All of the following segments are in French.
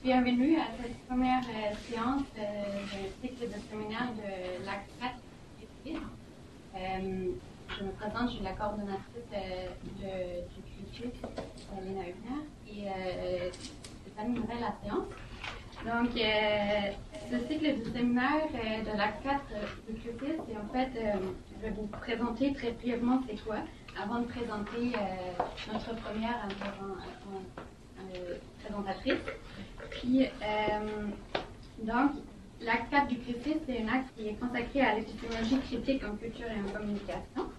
Bienvenue à cette première séance d'un cycle de séminaire de l'Acte 4. Je me présente, je suis la coordonnatrice du CRIFIS, Léna Hubner, et j'animerai la séance. Donc, ce cycle de séminaire de l'Acte 4 du CRIFIS, et en fait, je vais vous présenter très brièvement c'est quoi, avant de présenter notre première présentatrice. Puis, donc, l'acte 4 du CRIFIS, c'est un acte qui est consacré à l'épistémologie critique en culture et en communication.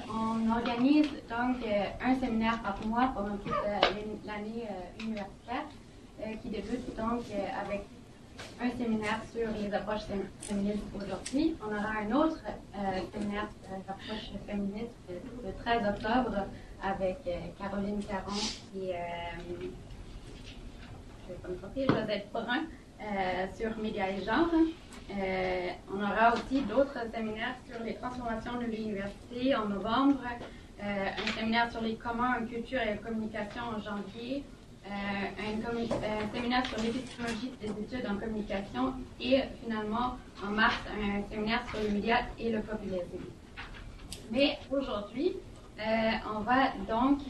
On organise donc un séminaire par mois pendant toute l'année universitaire, qui débute donc avec un séminaire sur les approches féministes aujourd'hui. On aura un autre séminaire sur les approches féministes le 13 octobre avec Caroline Caron et Josette Brun sur médias et genre. On aura aussi d'autres séminaires sur les transformations de l'université en novembre, un séminaire sur les communs en culture et communication en janvier, un séminaire sur l'épistémologie des études en communication et finalement en mars un séminaire sur les médias et le populisme. Mais aujourd'hui, on va donc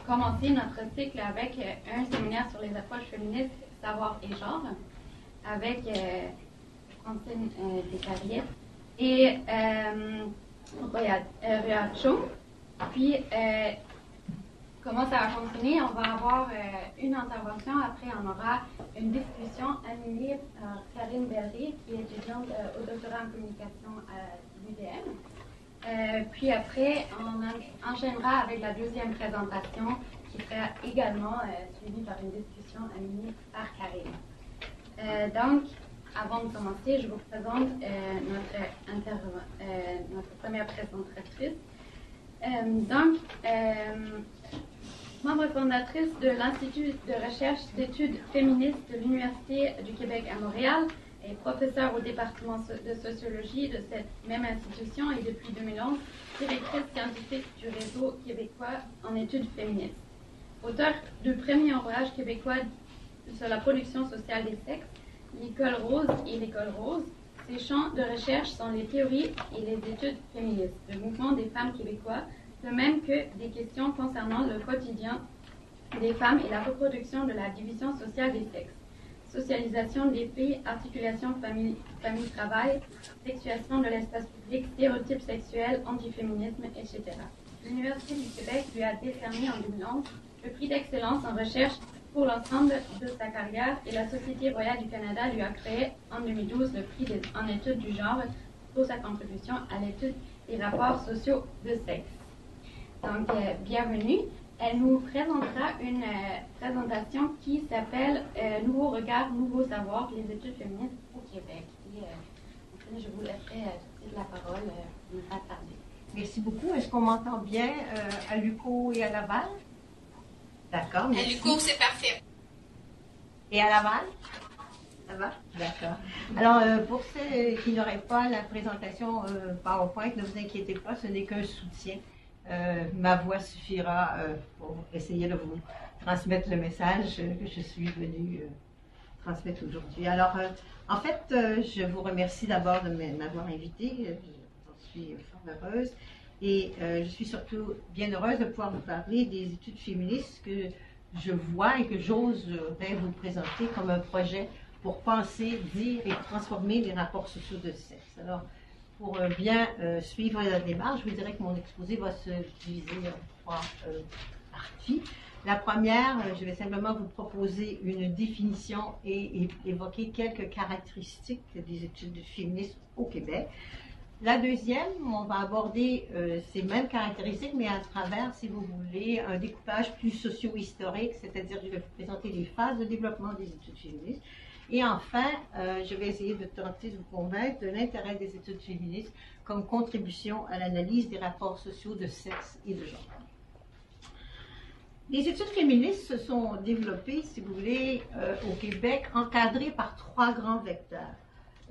commencer notre cycle avec un séminaire sur les approches féministes, savoir et genre, avec Francine Descarrières et Rhea Cho. Puis, comment ça va fonctionner? On va avoir une intervention, après on aura une discussion animée par Karine Berry, qui est étudiante au doctorat en communication à l'UDM. Puis après, on enchaînera avec la deuxième présentation qui sera également suivie par une discussion animée par Karine. Donc, avant de commencer, je vous présente notre première présentatrice. Membre fondatrice de l'Institut de recherche d'études féministes de l'Université du Québec à Montréal, et professeure au département de sociologie de cette même institution et depuis 2011, directrice scientifique du réseau québécois en études féministes. Auteur du premier ouvrage québécois sur la production sociale des sexes, L'école rose et l'école rose, ses champs de recherche sont les théories et les études féministes, le mouvement des femmes québécois, de même que des questions concernant le quotidien des femmes et la reproduction de la division sociale des sexes. Socialisation des filles, articulation famille-travail, sexuation de l'espace public, stéréotypes sexuels, antiféminisme, etc. L'Université du Québec lui a décerné en 2011 le prix d'excellence en recherche pour l'ensemble de sa carrière et la Société royale du Canada lui a créé en 2012 le prix en études du genre pour sa contribution à l'étude des rapports sociaux de sexe. Donc, bienvenue. Elle nous présentera une présentation qui s'appelle Nouveaux regards, nouveaux savoirs, les études féministes au Québec. Et je vous laisserai tout de suite la parole, ne pas tarder. Merci beaucoup. Est-ce qu'on m'entend bien à l'UQO et à Laval? D'accord, merci. À l'UQO, c'est parfait. Et à Laval? Ça va? D'accord. Alors, pour ceux qui n'auraient pas la présentation PowerPoint, ne vous inquiétez pas, ce n'est qu'un soutien. Ma voix suffira pour essayer de vous transmettre le message que je suis venue transmettre aujourd'hui. Alors, en fait, je vous remercie d'abord de m'avoir invitée. J'en suis fort heureuse. Et je suis surtout bien heureuse de pouvoir vous parler des études féministes que je vois et que j'oserais vous présenter comme un projet pour penser, dire et transformer les rapports sociaux de sexe. Alors, pour bien suivre la démarche, je vous dirais que mon exposé va se diviser en trois parties. La première, je vais simplement vous proposer une définition et évoquer quelques caractéristiques des études féministes au Québec. La deuxième, on va aborder ces mêmes caractéristiques, mais à travers, si vous voulez, un découpage plus socio-historique, c'est-à-dire je vais vous présenter les phases de développement des études féministes. Et enfin, je vais essayer de tenter de vous convaincre de l'intérêt des études féministes comme contribution à l'analyse des rapports sociaux de sexe et de genre. Les études féministes se sont développées, si vous voulez, au Québec, encadrées par trois grands vecteurs.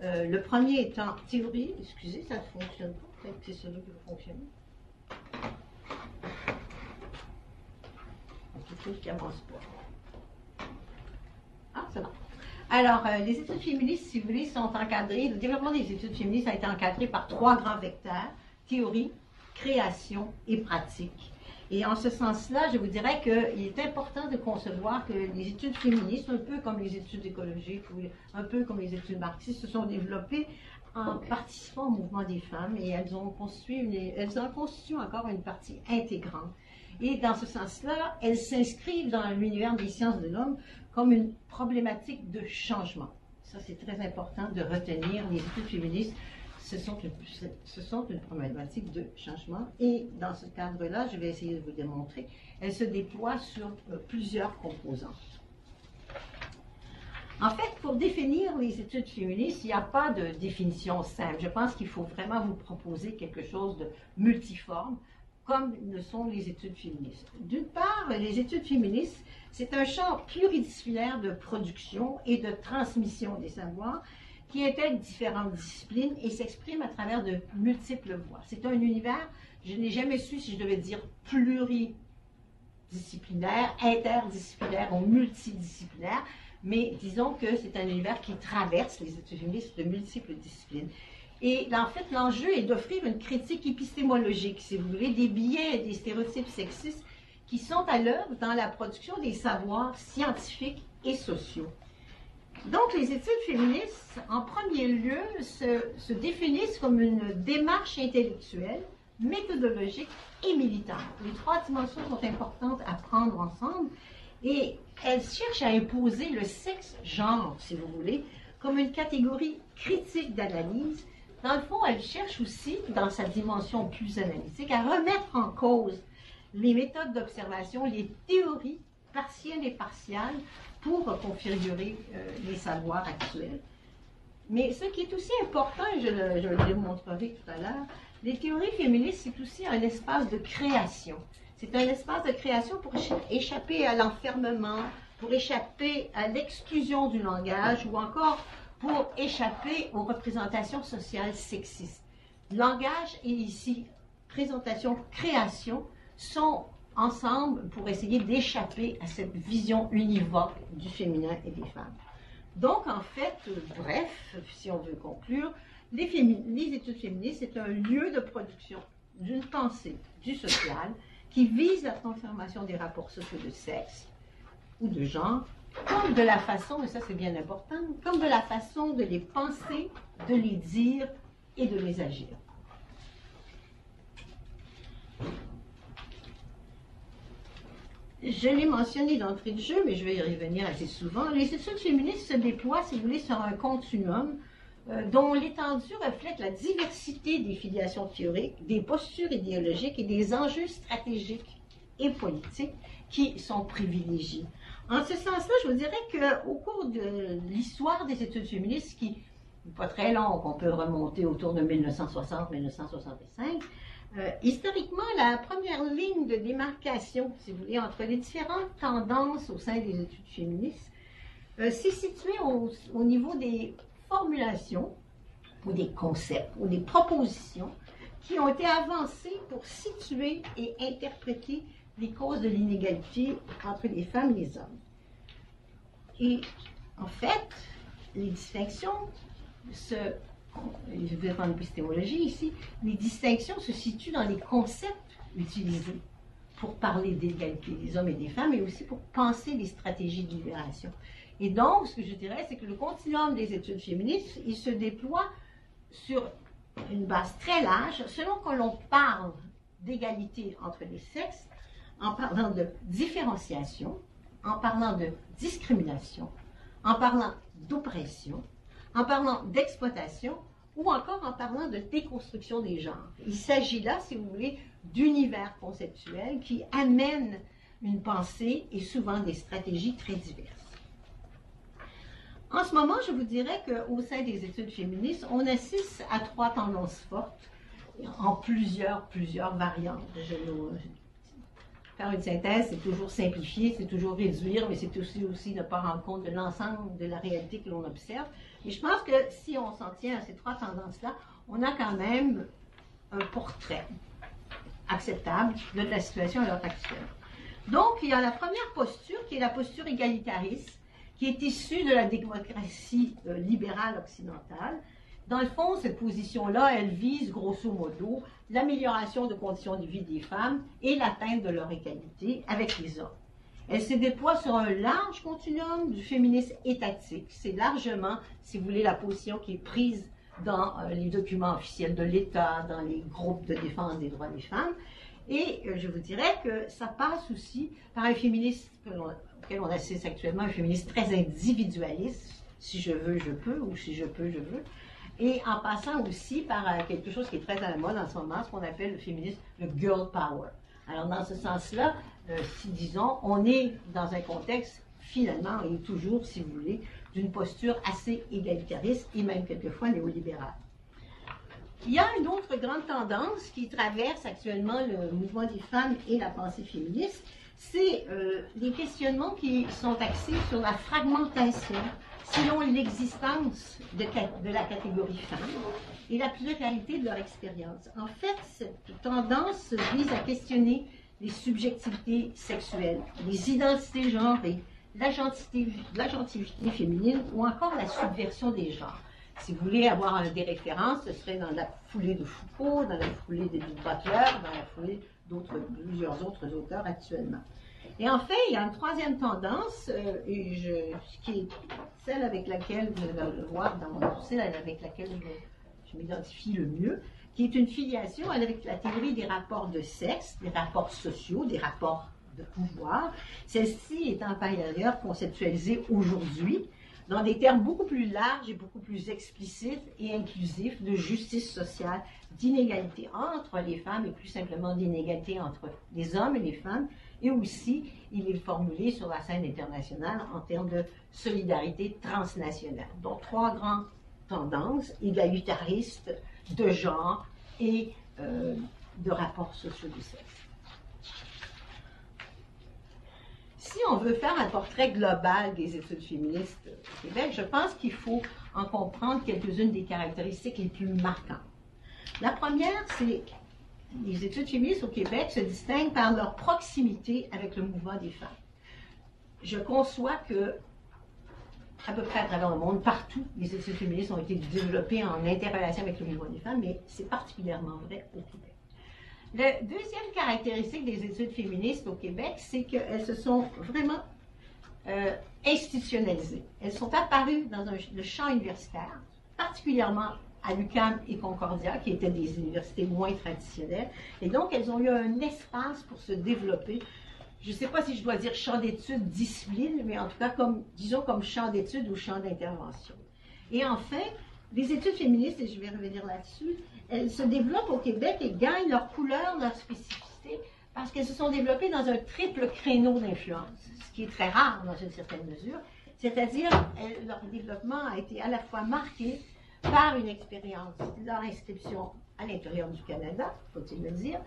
Le premier étant théorie, excusez, ça ne fonctionne pas, peut-être que c'est celui qui va fonctionner. quelque chose qui avance pas. Ah, c'est bon. Alors, les études féministes, si vous voulez, sont encadrées, le développement des études féministes a été encadré par 3 grands vecteurs, théorie, création et pratique. Et en ce sens-là, je vous dirais qu'il est important de concevoir que les études féministes, un peu comme les études écologiques ou un peu comme les études marxistes, se sont développées en participant au mouvement des femmes et elles en constituent encore une partie intégrante. Et dans ce sens-là, elles s'inscrivent dans l'univers des sciences de l'homme comme une problématique de changement. Ça, c'est très important de retenir. Les études féministes, ce sont une problématique de changement. Et dans ce cadre-là, je vais essayer de vous démontrer, elles se déploient sur plusieurs composantes. En fait, pour définir les études féministes, il n'y a pas de définition simple. Je pense qu'il faut vraiment vous proposer quelque chose de multiforme, comme le sont les études féministes. D'une part, les études féministes, c'est un champ pluridisciplinaire de production et de transmission des savoirs qui intègre différentes disciplines et s'exprime à travers de multiples voies. C'est un univers, je n'ai jamais su si je devais dire pluridisciplinaire, interdisciplinaire ou multidisciplinaire, mais disons que c'est un univers qui traverse les études féministes de multiples disciplines. Et en fait, l'enjeu est d'offrir une critique épistémologique, si vous voulez, des biais et des stéréotypes sexistes qui sont à l'œuvre dans la production des savoirs scientifiques et sociaux. Donc, les études féministes, en premier lieu, se définissent comme une démarche intellectuelle, méthodologique et militante. Les 3 dimensions sont importantes à prendre ensemble et elles cherchent à imposer le sexe-genre, si vous voulez, comme une catégorie critique d'analyse. Dans le fond, elles cherchent aussi, dans sa dimension plus analytique, à remettre en cause les méthodes d'observation, les théories partielles et partiales pour configurer les savoirs actuels. Mais ce qui est aussi important, et je le démontrerai tout à l'heure, les théories féministes, c'est aussi un espace de création. C'est un espace de création pour échapper à l'enfermement, pour échapper à l'exclusion du langage ou encore pour échapper aux représentations sociales sexistes. Langage et ici présentation, création sont ensemble pour essayer d'échapper à cette vision univoque du féminin et des femmes. Donc, en fait, bref, si on veut conclure, les études féministes, c'est un lieu de production d'une pensée du social qui vise la transformation des rapports sociaux de sexe ou de genre, comme de la façon, et ça c'est bien important, comme de la façon de les penser, de les dire et de les agir. Je l'ai mentionné d'entrée de jeu, mais je vais y revenir assez souvent. Les études féministes se déploient, si vous voulez, sur un continuum dont l'étendue reflète la diversité des filiations théoriques, des postures idéologiques et des enjeux stratégiques et politiques qui sont privilégiés. En ce sens-là, je vous dirais qu'au cours de l'histoire des études féministes, qui n'est pas très longue, on peut remonter autour de 1960-1965, historiquement, la première ligne de démarcation, si vous voulez, entre les différentes tendances au sein des études féministes, s'est située au niveau des formulations ou des concepts ou des propositions qui ont été avancées pour situer et interpréter les causes de l'inégalité entre les femmes et les hommes. Et en fait, les distinctions je vais prendre l'épistémologie ici, les distinctions se situent dans les concepts utilisés pour parler d'égalité des hommes et des femmes, et aussi pour penser les stratégies de libération. Et donc, ce que je dirais, c'est que le continuum des études féministes, il se déploie sur une base très large, selon que l'on parle d'égalité entre les sexes, en parlant de différenciation, en parlant de discrimination, en parlant d'oppression, en parlant d'exploitation ou encore en parlant de déconstruction des genres. Il s'agit là, si vous voulez, d'univers conceptuels qui amènent une pensée et souvent des stratégies très diverses. En ce moment, je vous dirais qu'au sein des études féministes, on assiste à 3 tendances fortes en plusieurs variantes. Faire une synthèse, c'est toujours simplifier, c'est toujours réduire, mais c'est aussi ne pas rendre compte de l'ensemble de la réalité que l'on observe. Mais je pense que si on s'en tient à ces 3 tendances-là, on a quand même un portrait acceptable de la situation à l'heure actuelle. Donc, il y a la première posture, qui est la posture égalitariste, qui est issue de la démocratie libérale occidentale. Dans le fond, cette position-là, elle vise, grosso modo, l'amélioration de conditions de vie des femmes et l'atteinte de leur égalité avec les hommes. Elle se déploie sur un large continuum du féminisme étatique. C'est largement, si vous voulez, la position qui est prise dans les documents officiels de l'État, dans les groupes de défense des droits des femmes. Et je vous dirais que ça passe aussi par un féminisme auquel on assiste actuellement, un féminisme très individualiste, si je veux, je peux, ou si je peux, je veux. Et en passant aussi par quelque chose qui est très à la mode en ce moment, ce qu'on appelle le féminisme, le girl power. Alors, dans ce sens-là, si disons, on est dans un contexte, finalement, et toujours, si vous voulez, d'une posture assez égalitariste et même quelquefois néolibérale. Il y a une autre grande tendance qui traverse actuellement le mouvement des femmes et la pensée féministe, c'est des questionnements qui sont axés sur la fragmentation selon l'existence de la catégorie femme et la pluralité de leur expérience. En fait, cette tendance vise à questionner les subjectivités sexuelles, les identités genrées, l'agentivité féminine ou encore la subversion des genres. Si vous voulez avoir des références, ce serait dans la foulée de Foucault, dans la foulée d'Edith Butler, dans la foulée plusieurs autres auteurs actuellement. Et en fait, il y a une troisième tendance, qui est celle avec laquelle, vous allez le voir celle avec laquelle je m'identifie le mieux, qui est une filiation avec la théorie des rapports de sexe, des rapports sociaux, des rapports de pouvoir, celle-ci étant par ailleurs conceptualisée aujourd'hui dans des termes beaucoup plus larges et beaucoup plus explicites et inclusifs de justice sociale, d'inégalité entre les femmes et plus simplement d'inégalité entre les hommes et les femmes, et aussi il est formulé sur la scène internationale en termes de solidarité transnationale. Donc trois grandes tendances, égalitaristes, de genre et de rapports sociaux du sexe. Si on veut faire un portrait global des études féministes au Québec, je pense qu'il faut en comprendre quelques-unes des caractéristiques les plus marquantes. La première, c'est que les études féministes au Québec se distinguent par leur proximité avec le mouvement des femmes. Je conçois que, à peu près à travers le monde, partout, les études féministes ont été développées en interrelation avec le mouvement des femmes, mais c'est particulièrement vrai au Québec. La deuxième caractéristique des études féministes au Québec, c'est qu'elles se sont vraiment institutionnalisées. Elles sont apparues dans le champ universitaire, particulièrement à l'UQAM et Concordia, qui étaient des universités moins traditionnelles, et donc elles ont eu un espace pour se développer. Je ne sais pas si je dois dire champ d'études, discipline, mais en tout cas, disons comme champ d'études ou champ d'intervention. Et enfin, les études féministes, et je vais revenir là-dessus, elles se développent au Québec et gagnent leur couleur, leur spécificité, parce qu'elles se sont développées dans un triple créneau d'influence, ce qui est très rare dans une certaine mesure, c'est-à-dire leur développement a été à la fois marqué par une expérience, leur inscription à l'intérieur du Canada, faut-il le dire,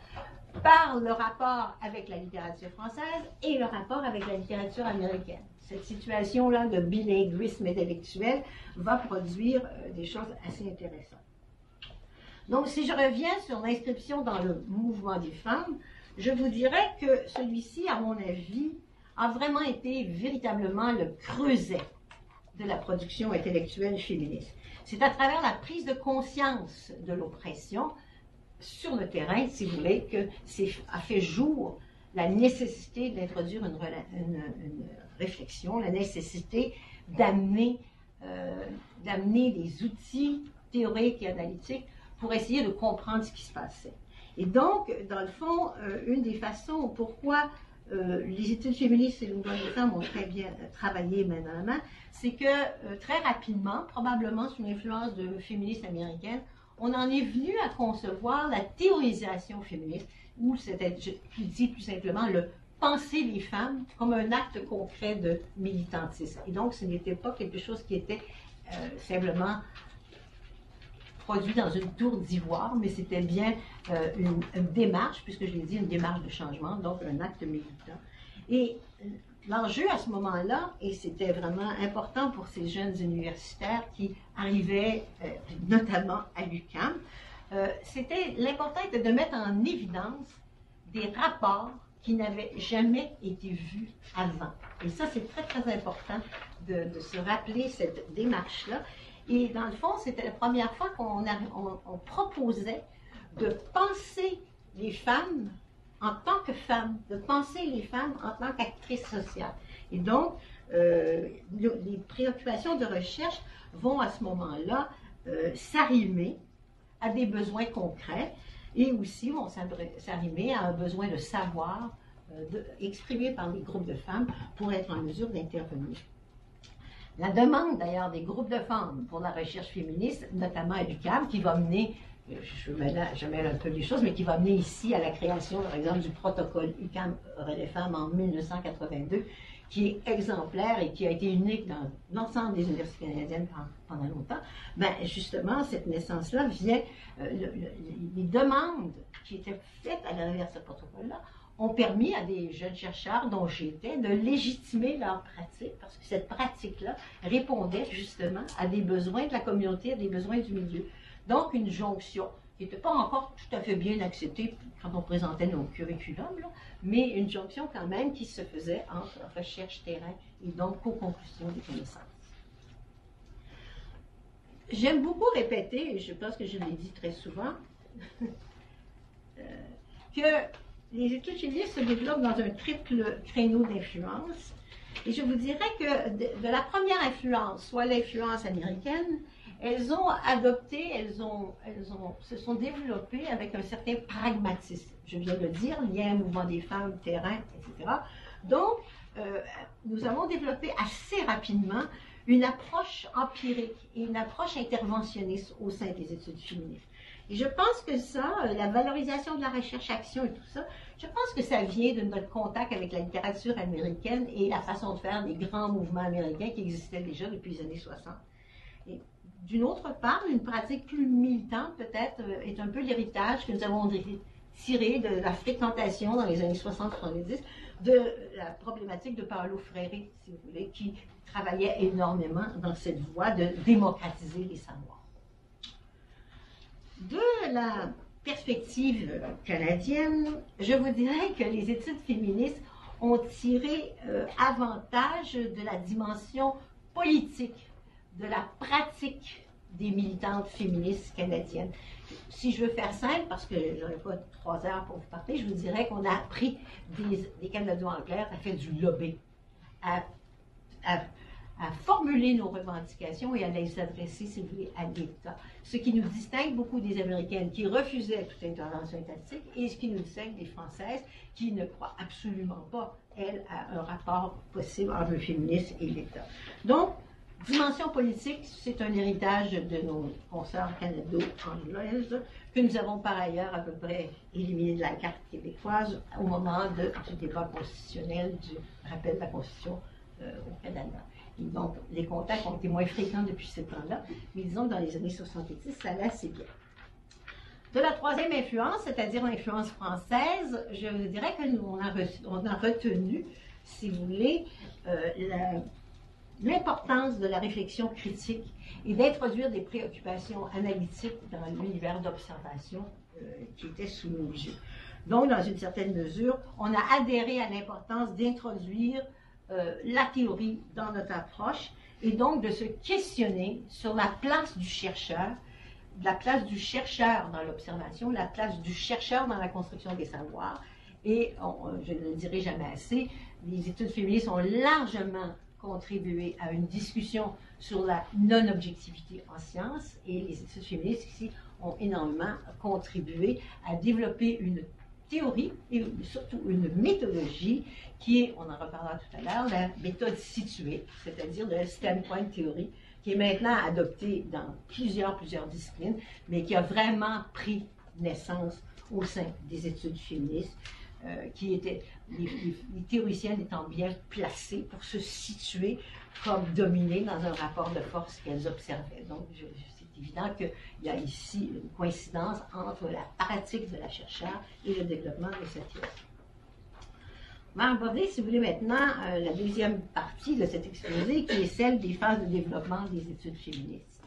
par le rapport avec la littérature française et le rapport avec la littérature américaine. Cette situation-là de bilinguisme intellectuel va produire des choses assez intéressantes. Donc, si je reviens sur l'inscription dans le mouvement des femmes, je vous dirais que celui-ci, à mon avis, a vraiment été véritablement le creuset de la production intellectuelle féministe. C'est à travers la prise de conscience de l'oppression sur le terrain, si vous voulez, que a fait jour la nécessité d'introduire une réflexion, la nécessité d'amener des outils théoriques et analytiques pour essayer de comprendre ce qui se passait. Et donc, dans le fond, une des façons pourquoi les études féministes et le mouvement des femmes ont très bien travaillé main dans la main, c'est que très rapidement, probablement sous l'influence de féministes américaines, on en est venu à concevoir la théorisation féministe, ou c'était, je dis plus simplement, le penser les femmes comme un acte concret de militantisme. Et donc, ce n'était pas quelque chose qui était simplement produit dans une tour d'ivoire, mais c'était bien une démarche, puisque je l'ai dit, une démarche de changement, donc un acte militant. Et l'enjeu à ce moment-là, et c'était vraiment important pour ces jeunes universitaires qui arrivaient notamment à l'UQAM, l'important était de mettre en évidence des rapports qui n'avaient jamais été vues avant. Et ça, c'est très, très important de se rappeler cette démarche-là. Et dans le fond, c'était la première fois qu'on proposait de penser les femmes en tant que femmes, de penser les femmes en tant qu'actrices sociales. Et donc, les préoccupations de recherche vont à ce moment-là s'arrimer à des besoins concrets et aussi vont s'arrimer à un besoin de savoir exprimé par les groupes de femmes pour être en mesure d'intervenir. La demande d'ailleurs des groupes de femmes pour la recherche féministe, notamment à l'UQAM, qui va mener, je mêle un peu les choses, mais qui va mener ici à la création, par exemple, du protocole UQAM Relais Femmes en 1982, qui est exemplaire et qui a été unique dans l'ensemble des universités canadiennes pendant longtemps, ben justement, cette naissance-là vient, les demandes qui étaient faites à travers ce protocole-là ont permis à des jeunes chercheurs dont j'étais de légitimer leur pratique, parce que cette pratique-là répondait justement à des besoins de la communauté, à des besoins du milieu. Donc, une jonction qui n'était pas encore tout à fait bien acceptée quand on présentait nos curriculums, là, mais une jonction quand même qui se faisait entre recherche terrain et donc co-conclusion des connaissances. J'aime beaucoup répéter, et je pense que je l'ai dit très souvent, que les études féministes se développent dans un triple créneau d'influence. Et je vous dirais que de la première influence, soit l'influence américaine, elles ont adopté, se sont développées avec un certain pragmatisme. Je viens de le dire, lien, mouvement des femmes, terrain, etc. Donc, nous avons développé assez rapidement une approche empirique et une approche interventionniste au sein des études féministes. Et je pense que ça, la valorisation de la recherche-action et tout ça, je pense que ça vient de notre contact avec la littérature américaine et la façon de faire des grands mouvements américains qui existaient déjà depuis les années 60. Et d'une autre part, une pratique plus militante peut-être est un peu l'héritage que nous avons tiré de la fréquentation dans les années 60-70 de la problématique de Paulo Freire, si vous voulez, qui travaillait énormément dans cette voie de démocratiser les savoirs. De la perspective canadienne, je vous dirais que les études féministes ont tiré avantage de la dimension politique, de la pratique des militantes féministes canadiennes. Si je veux faire simple, parce que je n'aurai pas 3 heures pour vous parler, je vous dirais qu'on a appris des Canado-anglaises à faire du lobby, à formuler nos revendications et à les adresser, si vous voulez, à l'État. Ce qui nous distingue beaucoup des Américaines qui refusaient toute intervention étatique et ce qui nous distingue des Françaises qui ne croient absolument pas, elles, à un rapport possible entre le féminisme et l'État. Donc, dimension politique, c'est un héritage de nos consoeurs canado-anglaises que nous avons par ailleurs à peu près éliminé de la carte québécoise au moment du débat constitutionnel, du rappel de la Constitution au Canada. Et donc, les contacts ont été moins fréquents depuis ce temps-là, mais disons que dans les années 70, ça allait assez bien. De la troisième influence, c'est-à-dire l'influence française, je vous dirais que nous, on a retenu, si vous voulez, l'importance de la réflexion critique et d'introduire des préoccupations analytiques dans l'univers d'observation qui était sous nos yeux. Donc, dans une certaine mesure, on a adhéré à l'importance d'introduire la théorie dans notre approche et donc de se questionner sur la place du chercheur, dans l'observation, la place du chercheur dans la construction des savoirs. Et je ne le dirai jamais assez, les études féministes ont largement contribué à une discussion sur la non-objectivité en sciences et les études féministes ici ont énormément contribué à développer une théorie et surtout une méthodologie qui est, on en reparlera tout à l'heure, la méthode située, c'est-à-dire le standpoint theory, qui est maintenant adoptée dans plusieurs disciplines, mais qui a vraiment pris naissance au sein des études féministes, qui étaient, les théoriciennes étant bien placées pour se situer comme dominées dans un rapport de force qu'elles observaient. Donc, c'est évident qu'il y a ici une coïncidence entre la pratique de la chercheure et le développement de cette théorie. On va aborder, si vous voulez, maintenant la deuxième partie de cet exposé, qui est celle des phases de développement des études féministes.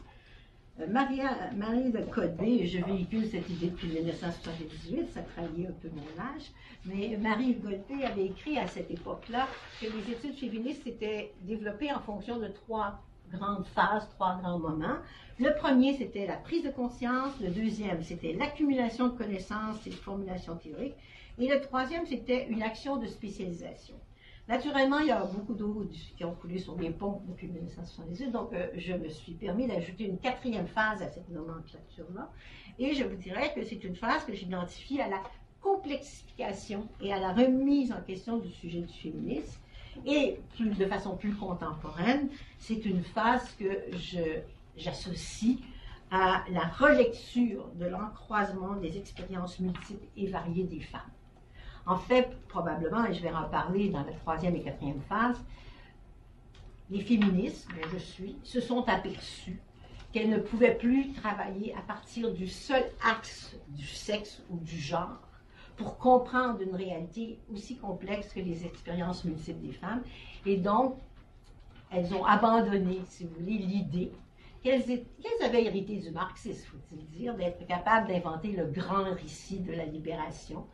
Marie de Codé, je véhicule cette idée depuis 1978, ça trahit un peu mon âge, mais Marie de Codé avait écrit à cette époque-là que les études féministes étaient développées en fonction de 3 grandes phases, 3 grands moments. Le premier, c'était la prise de conscience. Le deuxième, c'était l'accumulation de connaissances et de formulations théoriques. Et le troisième, c'était une action de spécialisation. Naturellement, il y a beaucoup d'eau qui ont coulé sur les ponts depuis 1978, donc je me suis permis d'ajouter une 4e phase à cette nomenclature-là. Et je vous dirais que c'est une phase que j'identifie à la complexification et à la remise en question du sujet du féminisme. Et de façon plus contemporaine, c'est une phase que j'associe à la relecture de l'encroisement des expériences multiples et variées des femmes. En fait, probablement, et je vais en parler dans la 3e et 4e phase, les féministes, se sont aperçues qu'elles ne pouvaient plus travailler à partir du seul axe du sexe ou du genre pour comprendre une réalité aussi complexe que les expériences multiples des femmes. Et donc, elles ont abandonné, si vous voulez, l'idée qu'elles avaient hérité du marxisme, faut-il dire, d'être capables d'inventer le grand récit de la libération.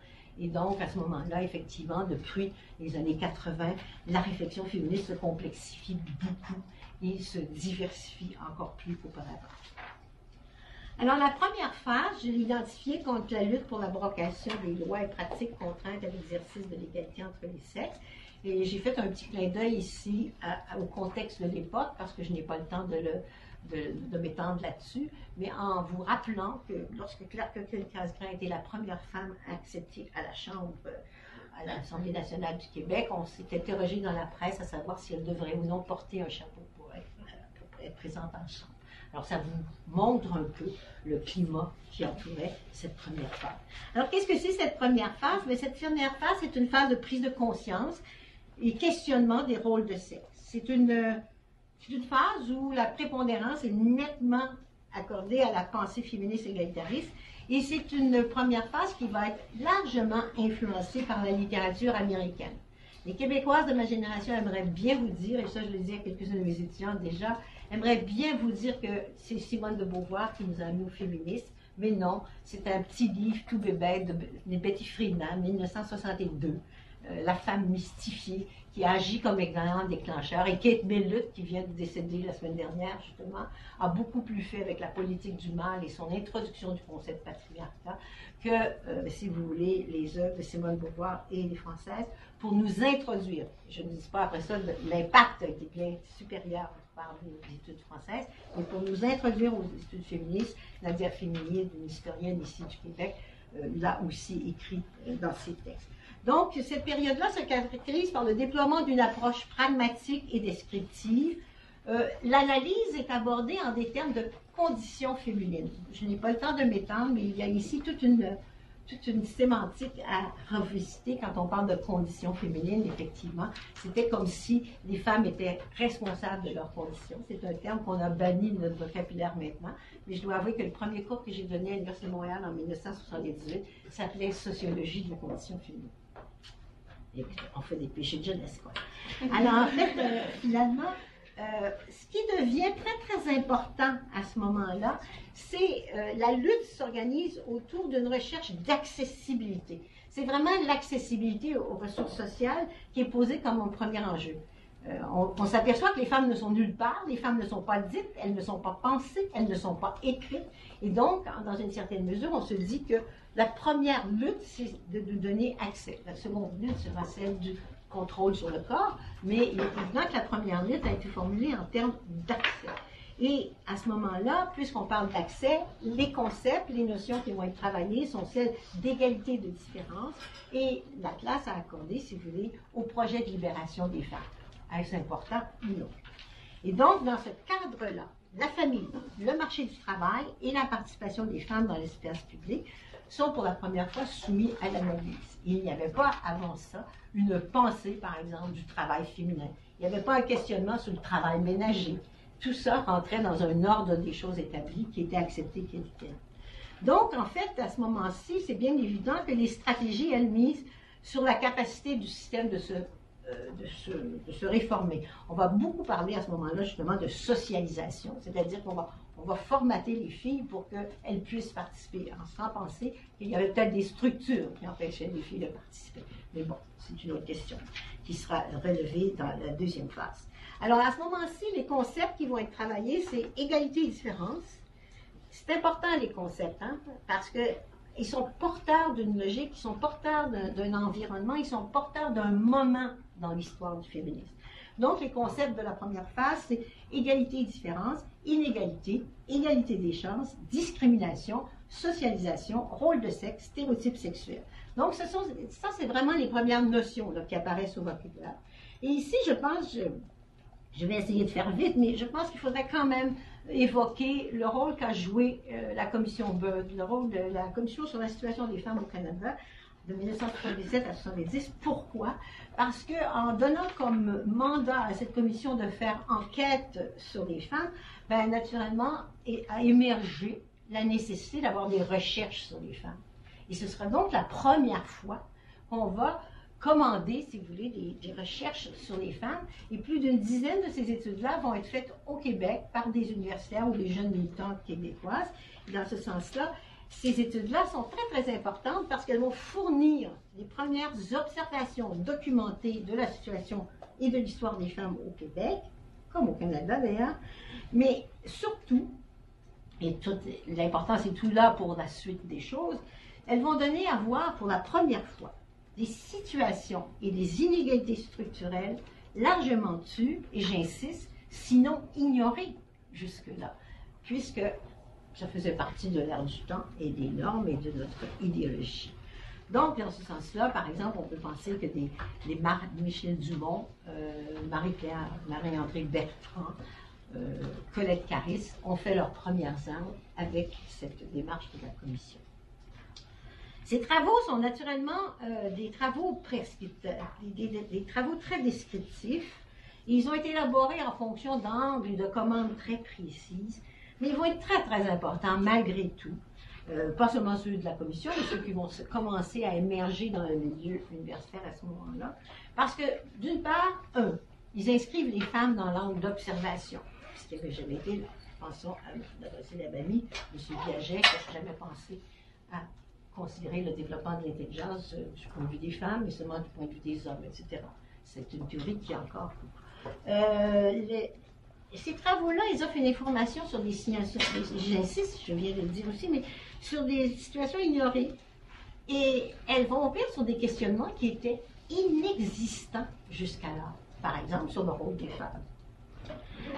Et donc, à ce moment-là, effectivement, depuis les années 80, la réflexion féministe se complexifie beaucoup et se diversifie encore plus qu'auparavant. Alors, la première phase, je l'ai identifiée contre la lutte pour l'abrogation des lois et pratiques contraintes à l'exercice de l'égalité entre les sexes. Et j'ai fait un petit clin d'œil ici au contexte de l'époque, parce que je n'ai pas le temps de m'étendre là-dessus, mais en vous rappelant que lorsque Claire Coqueline-Casgrain était la première femme acceptée à la Chambre, à l'Assemblée nationale du Québec, on s'est interrogé dans la presse à savoir si elle devrait ou non porter un chapeau pour être présente en Chambre. Alors, ça vous montre un peu le climat qui entourait cette première phase. Alors, qu'est-ce que c'est cette première phase? Mais cette première phase, c'est une phase de prise de conscience et questionnement des rôles de sexe. C'est une phase où la prépondérance est nettement accordée à la pensée féministe égalitariste, et c'est une première phase qui va être largement influencée par la littérature américaine. Les Québécoises de ma génération aimeraient bien vous dire, et ça je le dis à quelques-uns de mes étudiants déjà, aimeraient bien vous dire que c'est Simone de Beauvoir qui nous a mis au féminisme, mais non, c'est un petit livre tout bébé de Betty Friedan, 1962, La femme mystifiée, qui agit comme grand déclencheur. Et Kate Millett, qui vient de décéder la semaine dernière, justement, a beaucoup plus fait avec la politique du mal et son introduction du concept patriarcat que, si vous voulez, les œuvres de Simone de Beauvoir et les Françaises, pour nous introduire. Je ne dis pas après ça, l'impact a été bien supérieur par les études françaises, mais pour nous introduire aux études féministes, Nadia Féminier, une historienne ici du Québec, l'a aussi écrit dans ses textes. Donc, cette période-là se caractérise par le déploiement d'une approche pragmatique et descriptive. L'analyse est abordée en des termes de conditions féminines. Je n'ai pas le temps de m'étendre, mais il y a ici toute une sémantique à revisiter quand on parle de conditions féminines, effectivement. C'était comme si les femmes étaient responsables de leurs conditions. C'est un terme qu'on a banni de notre vocabulaire maintenant, mais je dois avouer que le premier cours que j'ai donné à l'Université de Montréal en 1978 s'appelait « Sociologie des conditions féminines ». Et on fait des péchés de jeunesse, quoi. Alors, en fait, finalement, ce qui devient très, très important à ce moment-là, c'est la lutte s'organise autour d'une recherche d'accessibilité. C'est vraiment l'accessibilité aux ressources sociales qui est posée comme un premier enjeu. On s'aperçoit que les femmes ne sont nulle part, les femmes ne sont pas dites, elles ne sont pas pensées, elles ne sont pas écrites. Et donc, dans une certaine mesure, on se dit que la première lutte, c'est de nous donner accès. La seconde lutte sera celle du contrôle sur le corps, mais il est évident que la première lutte a été formulée en termes d'accès. Et à ce moment-là, puisqu'on parle d'accès, les concepts, les notions qui vont être travaillées sont celles d'égalité et de différence, et la place à accorder, si vous voulez, au projet de libération des femmes. Est-ce important ou non? Et donc, dans ce cadre-là, la famille, le marché du travail et la participation des femmes dans l'espace public sont pour la première fois soumis à l'analyse. Il n'y avait pas avant ça une pensée, par exemple, du travail féminin. Il n'y avait pas un questionnement sur le travail ménager. Tout ça rentrait dans un ordre des choses établies qui était accepté, qui était. Donc, en fait, à ce moment-ci, c'est bien évident que les stratégies, elles misent sur la capacité du système de se de se réformer. On va beaucoup parler à ce moment-là justement de socialisation, c'est-à-dire on va formater les filles pour qu'elles puissent participer, sans penser qu'il y avait peut-être des structures qui empêchaient les filles de participer. Mais bon, c'est une autre question qui sera relevée dans la deuxième phase. Alors à ce moment-ci, les concepts qui vont être travaillés, c'est égalité et différence. C'est important les concepts, hein, parce que ils sont porteurs d'une logique, ils sont porteurs d'un environnement, ils sont porteurs d'un moment dans l'histoire du féminisme. Donc, les concepts de la première phase, c'est égalité et différence, inégalité, égalité des chances, discrimination, socialisation, rôle de sexe, stéréotypes sexuels. Donc, ça, c'est vraiment les premières notions là, qui apparaissent au vocabulaire. Et ici, je pense, je vais essayer de faire vite, mais je pense qu'il faudrait quand même évoquer le rôle qu'a joué la commission Byrd, le rôle de la commission sur la situation des femmes au Canada de 1977 à 1970. Pourquoi? Parce qu'en donnant comme mandat à cette commission de faire enquête sur les femmes, ben, naturellement, a émergé la nécessité d'avoir des recherches sur les femmes. Et ce sera donc la première fois qu'on va commander, si vous voulez, des recherches sur les femmes. Et plus d'une dizaine de ces études-là vont être faites au Québec par des universitaires ou des jeunes militantes québécoises. Et dans ce sens-là, ces études-là sont très, très importantes parce qu'elles vont fournir les premières observations documentées de la situation et de l'histoire des femmes au Québec, comme au Canada d'ailleurs, mais surtout, et toute l'importance est tout là pour la suite des choses, elles vont donner à voir pour la première fois des situations et des inégalités structurelles largement tues, et j'insiste, sinon ignorées jusque-là, puisque ça faisait partie de l'ère du temps et des normes et de notre idéologie. Donc, dans ce sens-là, par exemple, on peut penser que les Michel Dumont, Marie-Pierre, Marie-André Bertrand, Colette Caris ont fait leurs premières armes avec cette démarche de la commission. Ces travaux sont naturellement des travaux très descriptifs. Ils ont été élaborés en fonction d'angles et de commandes très précises, mais ils vont être très, très importants malgré tout. Pas seulement ceux de la commission, mais ceux qui vont commencer à émerger dans le milieu universitaire à ce moment-là. Parce que, d'une part, ils inscrivent les femmes dans l'angle d'observation, ce qui n'avait jamais été, pensons à notre célèbre ami, M. Piaget, qui n'a jamais pensé à considérer le développement de l'intelligence du point de vue des femmes, mais seulement du point de vue des hommes, etc. C'est une théorie qui est encore... Ces travaux-là, ils offrent une information sur des situations, j'insiste, je viens de le dire aussi, mais sur des situations ignorées. Et elles vont ouvrir sur des questionnements qui étaient inexistants jusqu'alors. Par exemple, sur le rôle des femmes.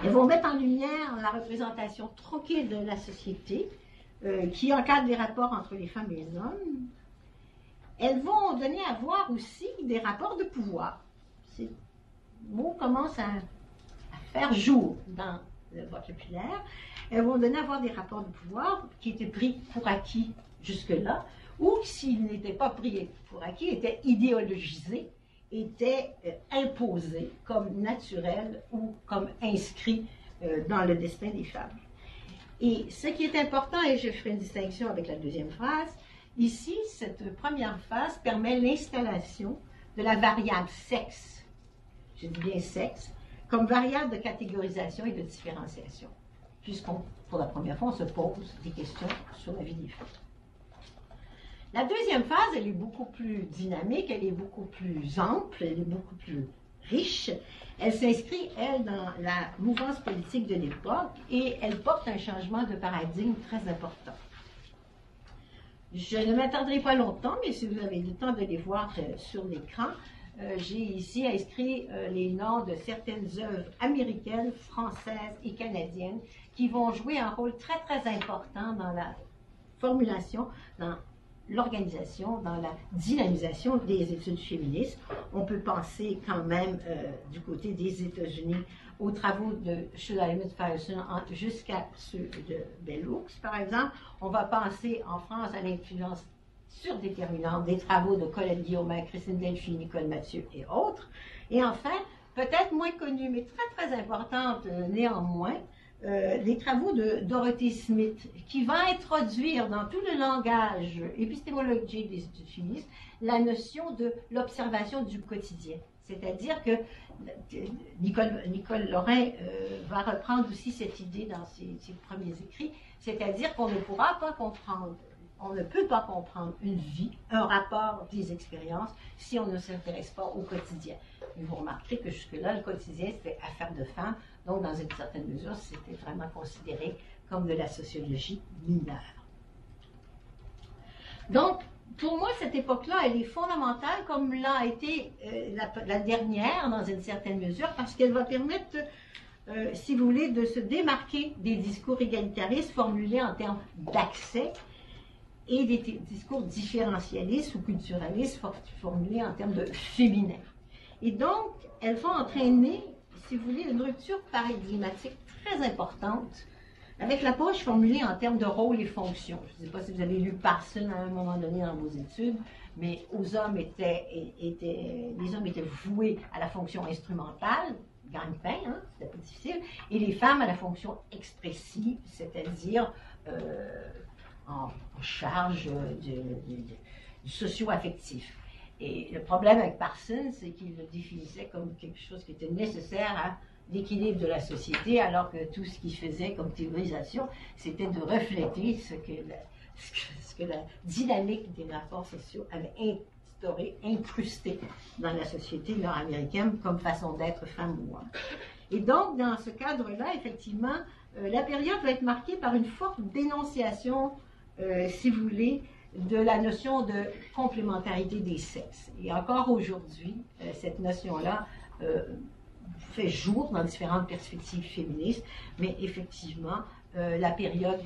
Elles vont mettre en lumière la représentation tronquée de la société, qui encadre les rapports entre les femmes et les hommes. Elles vont donner à voir aussi des rapports de pouvoir. Ces mots commencent à faire jour dans le vocabulaire. Elles vont donner à voir des rapports de pouvoir qui étaient pris pour acquis jusque-là, ou s'ils n'étaient pas pris pour acquis, étaient idéologisés, étaient imposés comme naturels ou comme inscrits dans le destin des femmes. Et ce qui est important, et je ferai une distinction avec la deuxième phase, ici, cette première phase permet l'installation de la variable sexe, je dis bien sexe, comme variable de catégorisation et de différenciation, puisqu'on, pour la première fois, on se pose des questions sur la vie des femmes. La deuxième phase, elle est beaucoup plus dynamique, elle est beaucoup plus ample, elle est beaucoup plus riche. Elle s'inscrit, elle, dans la mouvance politique de l'époque et elle porte un changement de paradigme très important. Je ne m'attendrai pas longtemps, mais si vous avez le temps de les voir sur l'écran, j'ai ici inscrit les noms de certaines œuvres américaines, françaises et canadiennes qui vont jouer un rôle très, très important dans la formulation, dans l'organisation, dans la dynamisation des études féministes. On peut penser quand même du côté des États-Unis aux travaux de Shulamit Firestone jusqu'à ceux de Bell Hooks, par exemple. On va penser en France à l'influence surdéterminante des travaux de Colette Guillaume, Christine Delphi, Nicole Mathieu et autres. Et enfin, peut-être moins connue, mais très très importante néanmoins, les travaux de Dorothy Smith, qui va introduire dans tout le langage épistémologique des études féministes la notion de l'observation du quotidien. C'est-à-dire que Nicole Lorrain va reprendre aussi cette idée dans ses premiers écrits, c'est-à-dire qu'on ne pourra pas comprendre, on ne peut pas comprendre une vie, un rapport des expériences, si on ne s'intéresse pas au quotidien. Et vous remarquerez que jusque-là, le quotidien, c'était affaire de femmes, donc dans une certaine mesure, c'était vraiment considéré comme de la sociologie mineure. Donc, pour moi, cette époque-là, elle est fondamentale, comme l'a été la dernière, dans une certaine mesure, parce qu'elle va permettre, si vous voulez, de se démarquer des discours égalitaristes formulés en termes d'accès et des discours différentialistes ou culturalistes formulés en termes de féminin. Et donc, elles vont entraîner, si vous voulez, une rupture paradigmatique très importante avec l'approche formulée en termes de rôle et fonction. Je ne sais pas si vous avez lu Parson à un moment donné dans vos études, mais les hommes étaient voués à la fonction instrumentale, gagne-pain, hein, c'était pas difficile, et les femmes à la fonction expressive, c'est-à-dire en charge du socio-affectif. Et le problème avec Parsons, c'est qu'il le définissait comme quelque chose qui était nécessaire à l'équilibre de la société, alors que tout ce qu'il faisait comme théorisation, c'était de refléter ce que la dynamique des rapports sociaux avait instauré, incrusté dans la société nord-américaine comme façon d'être femme ou homme. Et donc, dans ce cadre-là, effectivement, la période va être marquée par une forte dénonciation, si vous voulez, de la notion de complémentarité des sexes. Et encore aujourd'hui, cette notion-là fait jour dans différentes perspectives féministes, mais effectivement, la période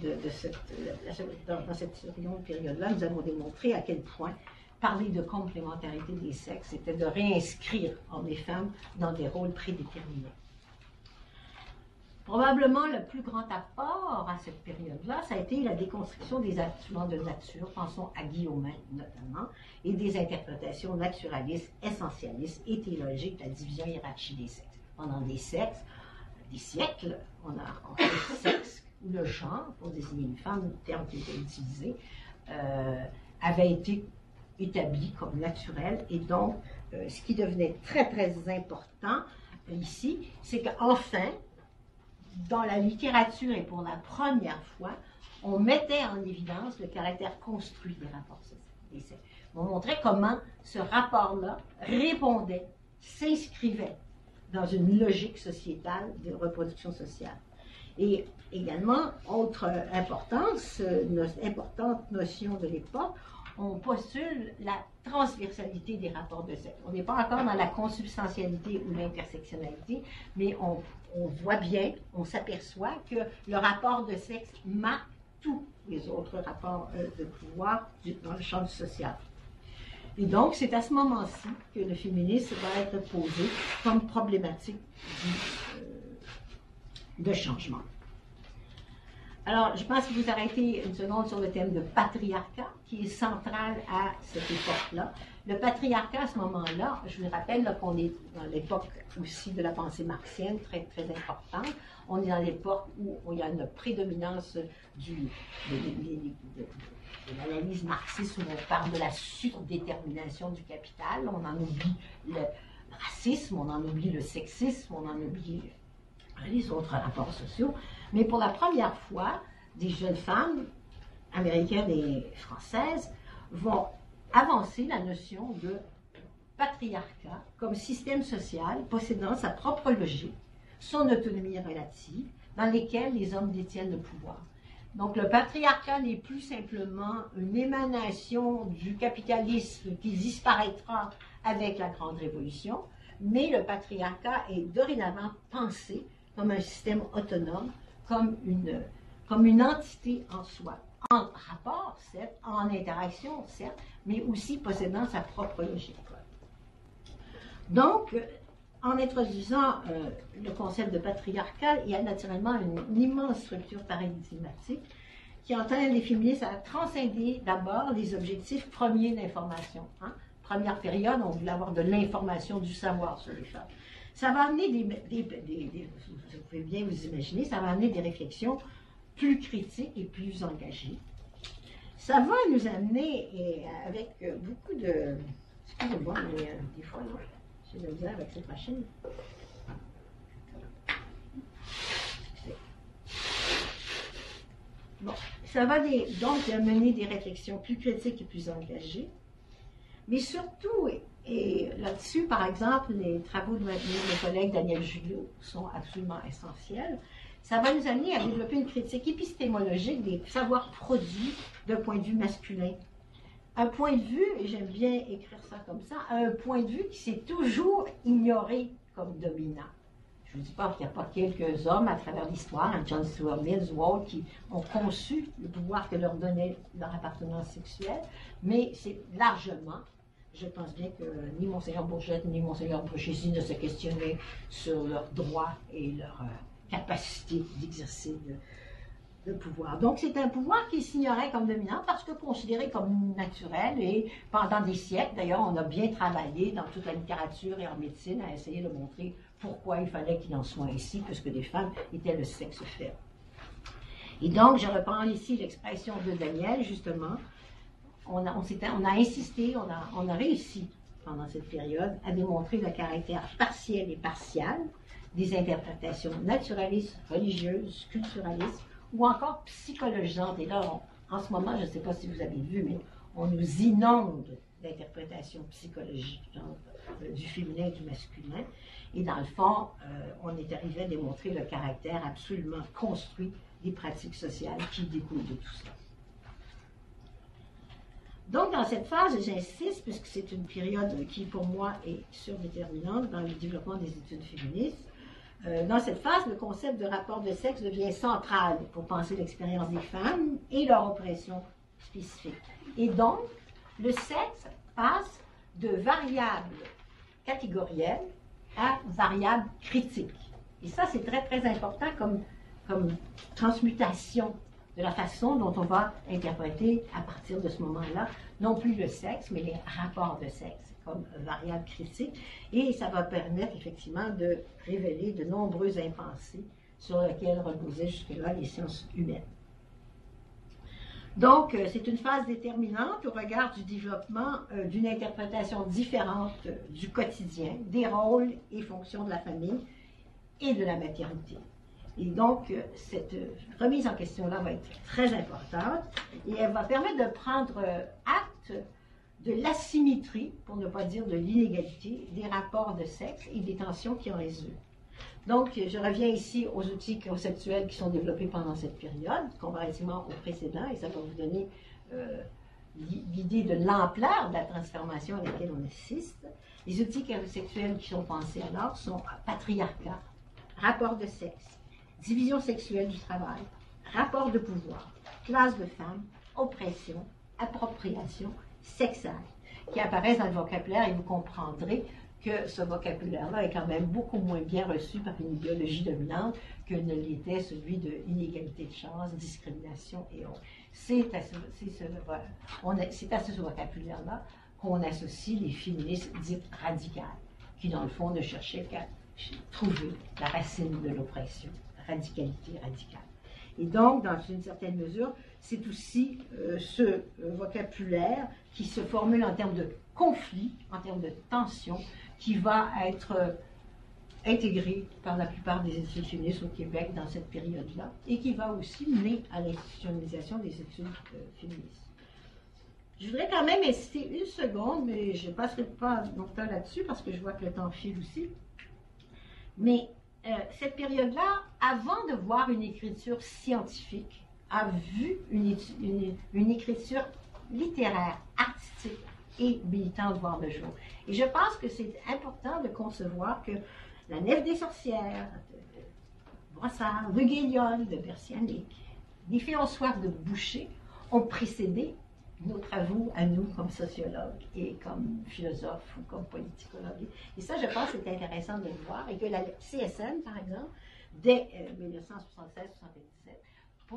dans cette longue période-là, nous avons démontré à quel point parler de complémentarité des sexes, c'était de réinscrire hommes et femmes dans des rôles prédéterminés. Probablement le plus grand apport à cette période-là, ça a été la déconstruction des arguments de nature, pensons à Guillaumin notamment, et des interprétations naturalistes, essentialistes et théologiques de la division hiérarchie des sexes. Pendant des siècles, on a le sexe ou le genre, pour désigner une femme, le terme qui était utilisé, avait été établi comme naturel, et donc ce qui devenait très très important ici, c'est qu'enfin, dans la littérature et pour la première fois, on mettait en évidence le caractère construit des rapports sociaux. On montrait comment ce rapport-là répondait, s'inscrivait dans une logique sociétale de reproduction sociale. Et également, autre importante notion de l'époque, on postule la transversalité des rapports de sexe. On n'est pas encore dans la consubstantialité ou l'intersectionnalité, mais on voit bien, on s'aperçoit que le rapport de sexe marque tous les autres rapports de pouvoir dans le champ du social. Et donc, c'est à ce moment-ci que le féminisme va être posé comme problématique de changement. Alors, je pense que vous arrêtez une seconde sur le thème de patriarcat, qui est central à cette époque-là. Le patriarcat, à ce moment-là, je vous rappelle qu'on est dans l'époque aussi de la pensée marxienne, très, très importante. On est dans l'époque où il y a une prédominance de l'analyse marxiste, où on parle de la surdétermination du capital. On en oublie le racisme, on en oublie le sexisme, on en oublie les autres rapports sociaux. Mais pour la première fois, des jeunes femmes américaines et françaises vont avancer la notion de patriarcat comme système social possédant sa propre logique, son autonomie relative, dans lesquelles les hommes détiennent le pouvoir. Donc le patriarcat n'est plus simplement une émanation du capitalisme qui disparaîtra avec la Grande Révolution, mais le patriarcat est dorénavant pensé comme un système autonome, comme une entité en soi, en rapport, certes, en interaction, certes, mais aussi possédant sa propre logique. Donc, en introduisant le concept de patriarcal, il y a naturellement une immense structure paradigmatique qui entraîne les féministes à transcender d'abord les objectifs premiers d'information. Hein. Première période, on voulait avoir de l'information, du savoir sur les femmes. Ça va amener vous pouvez bien vous imaginer, ça va amener des réflexions plus critiques et plus engagées. Ça va nous amener avec beaucoup de... Excusez-moi, mais des fois, là, J'ai de la misère avec cette machine. Bon, ça va donc amener des réflexions plus critiques et plus engagées. Mais surtout, et là-dessus, par exemple, les travaux de mon collègue Daniel Julliot sont absolument essentiels. Ça va nous amener à développer une critique épistémologique des savoirs produits d'un point de vue masculin. Un point de vue, et j'aime bien écrire ça comme ça, un point de vue qui s'est toujours ignoré comme dominant. Je ne vous dis pas qu'il n'y a pas quelques hommes à travers l'histoire, John Stuart Mill ou autres, qui ont conçu le pouvoir que leur donnait leur appartenance sexuelle, mais c'est largement, je pense bien que ni Monseigneur Bourget ni Monseigneur Borgesi ne se questionnaient sur leurs droits et leur capacité d'exercer le pouvoir. Donc c'est un pouvoir qui s'ignorait comme dominant parce que considéré comme naturel, et pendant des siècles, d'ailleurs, on a bien travaillé dans toute la littérature et en médecine à essayer de montrer pourquoi il fallait qu'il en soit ainsi, puisque les femmes étaient le sexe faible. Et donc, je reprends ici l'expression de Daniel, justement. On a insisté, on a réussi pendant cette période à démontrer le caractère partiel et partial des interprétations naturalistes, religieuses, culturalistes, ou encore psychologisantes. Et là, en ce moment, je ne sais pas si vous avez vu, mais on nous inonde d'interprétations psychologiques du féminin et du masculin. Et dans le fond, on est arrivé à démontrer le caractère absolument construit des pratiques sociales qui découlent de tout ça. Donc, dans cette phase, j'insiste, puisque c'est une période qui, pour moi, est surdéterminante dans le développement des études féministes. Dans cette phase, le concept de rapport de sexe devient central pour penser l'expérience des femmes et leur oppression spécifique. Et donc, le sexe passe de variable catégorielle à variable critique. Et ça, c'est très, très important comme transmutation de la façon dont on va interpréter à partir de ce moment-là, non plus le sexe, mais les rapports de sexe comme variable critique. Et ça va permettre effectivement de révéler de nombreux impensés sur lesquels reposaient jusque-là les sciences humaines. Donc, c'est une phase déterminante au regard du développement d'une interprétation différente du quotidien, des rôles et fonctions de la famille et de la maternité. Et donc, cette remise en question-là va être très importante et elle va permettre de prendre acte de l'asymétrie, pour ne pas dire de l'inégalité, des rapports de sexe et des tensions qui en résultent. Donc, je reviens ici aux outils conceptuels qui sont développés pendant cette période, comparativement au précédent, et ça va vous donner l'idée de l'ampleur de la transformation à laquelle on assiste. Les outils conceptuels qui sont pensés alors sont patriarcat, rapport de sexe, division sexuelle du travail, rapport de pouvoir, classe de femmes, oppression, appropriation, sexage, qui apparaissent dans le vocabulaire, et vous comprendrez que ce vocabulaire-là est quand même beaucoup moins bien reçu par une idéologie dominante que ne l'était celui de inégalité de chance, discrimination et autres. C'est à ce vocabulaire-là qu'on associe les féministes dites radicales, qui dans le fond ne cherchaient qu'à trouver la racine de l'oppression, radicalité radicale. Et donc, dans une certaine mesure, c'est aussi ce vocabulaire qui se formule en termes de conflit, en termes de tension, qui va être intégré par la plupart des études féministes au Québec dans cette période-là, et qui va aussi mener à l'institutionnalisation des études féministes. Je voudrais quand même insister une seconde, mais je ne passerai pas longtemps là-dessus parce que je vois que le temps file aussi. Mais cette période-là, avant de voir une écriture scientifique, a vu une écriture littéraire, artistique et militante voir le jour. Et je pense que c'est important de concevoir que La Nef des sorcières, de Brossard, de Guéliol, de Persianic, Les Filles ont soif de Boucher ont précédé nos travaux à nous comme sociologues et comme philosophes ou comme politicologues. Et ça, je pense que c'est intéressant de le voir, et que la CSN, par exemple, dès 1976-77,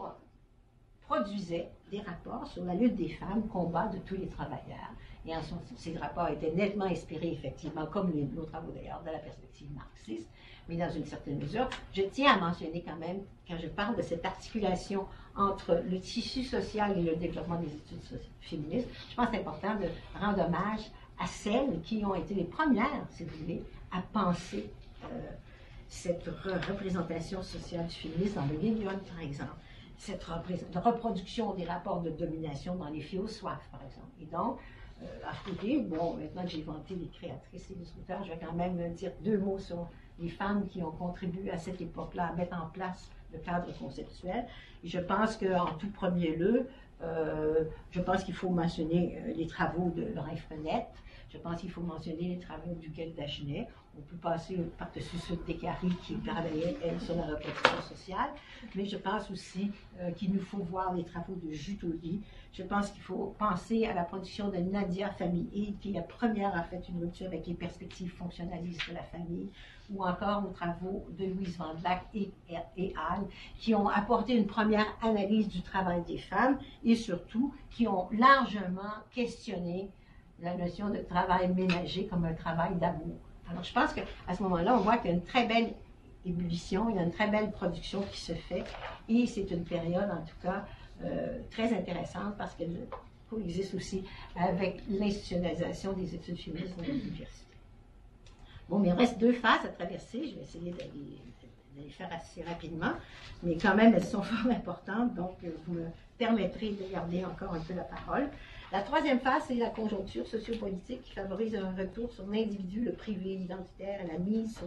produisait des rapports sur la lutte des femmes, combat de tous les travailleurs. Et en ces rapports étaient nettement inspirés, effectivement, comme nos travaux d'ailleurs, de la perspective marxiste, mais dans une certaine mesure. Je tiens à mentionner quand même, quand je parle de cette articulation entre le tissu social et le développement des études féministes, je pense que c'est important de rendre hommage à celles qui ont été les premières, si vous voulez, à penser cette représentation sociale du féminisme dans le Guédion, par exemple, cette reproduction des rapports de domination dans les filles aux soif, par exemple. Et donc, à côté, bon, maintenant que j'ai vanté les créatrices et les auteurs, je vais quand même dire 2 mots sur les femmes qui ont contribué à cette époque-là à mettre en place le cadre conceptuel. Et je pense qu'en tout premier lieu, je pense qu'il faut mentionner les travaux de Lorrain Frenette. Je pense qu'il faut mentionner les travaux du Guel Dagenet. On peut passer par-dessus ceux de Descaries qui travaillait, elle, sur la reproduction sociale. Mais je pense aussi qu'il nous faut voir les travaux de Jutoli. Je pense qu'il faut penser à la production de Nadia Famille, qui la première a fait une rupture avec les perspectives fonctionnalistes de la famille, ou encore aux travaux de Louise Vandelac et Anne, qui ont apporté une première analyse du travail des femmes et surtout qui ont largement questionné la notion de travail ménager comme un travail d'amour. Alors je pense qu'à ce moment-là, on voit qu'il y a une très belle ébullition, il y a une très belle production qui se fait et c'est une période en tout cas très intéressante parce qu'elle coexiste aussi avec l'institutionnalisation des études féministes dans l'université. Bon, mais il reste 2 phases à traverser, je vais essayer de les faire assez rapidement, mais quand même elles sont fort importantes, donc vous me permettrez de garder encore un peu la parole. La 3e phase, c'est la conjoncture sociopolitique qui favorise un retour sur l'individu, le privé, l'identitaire et la mise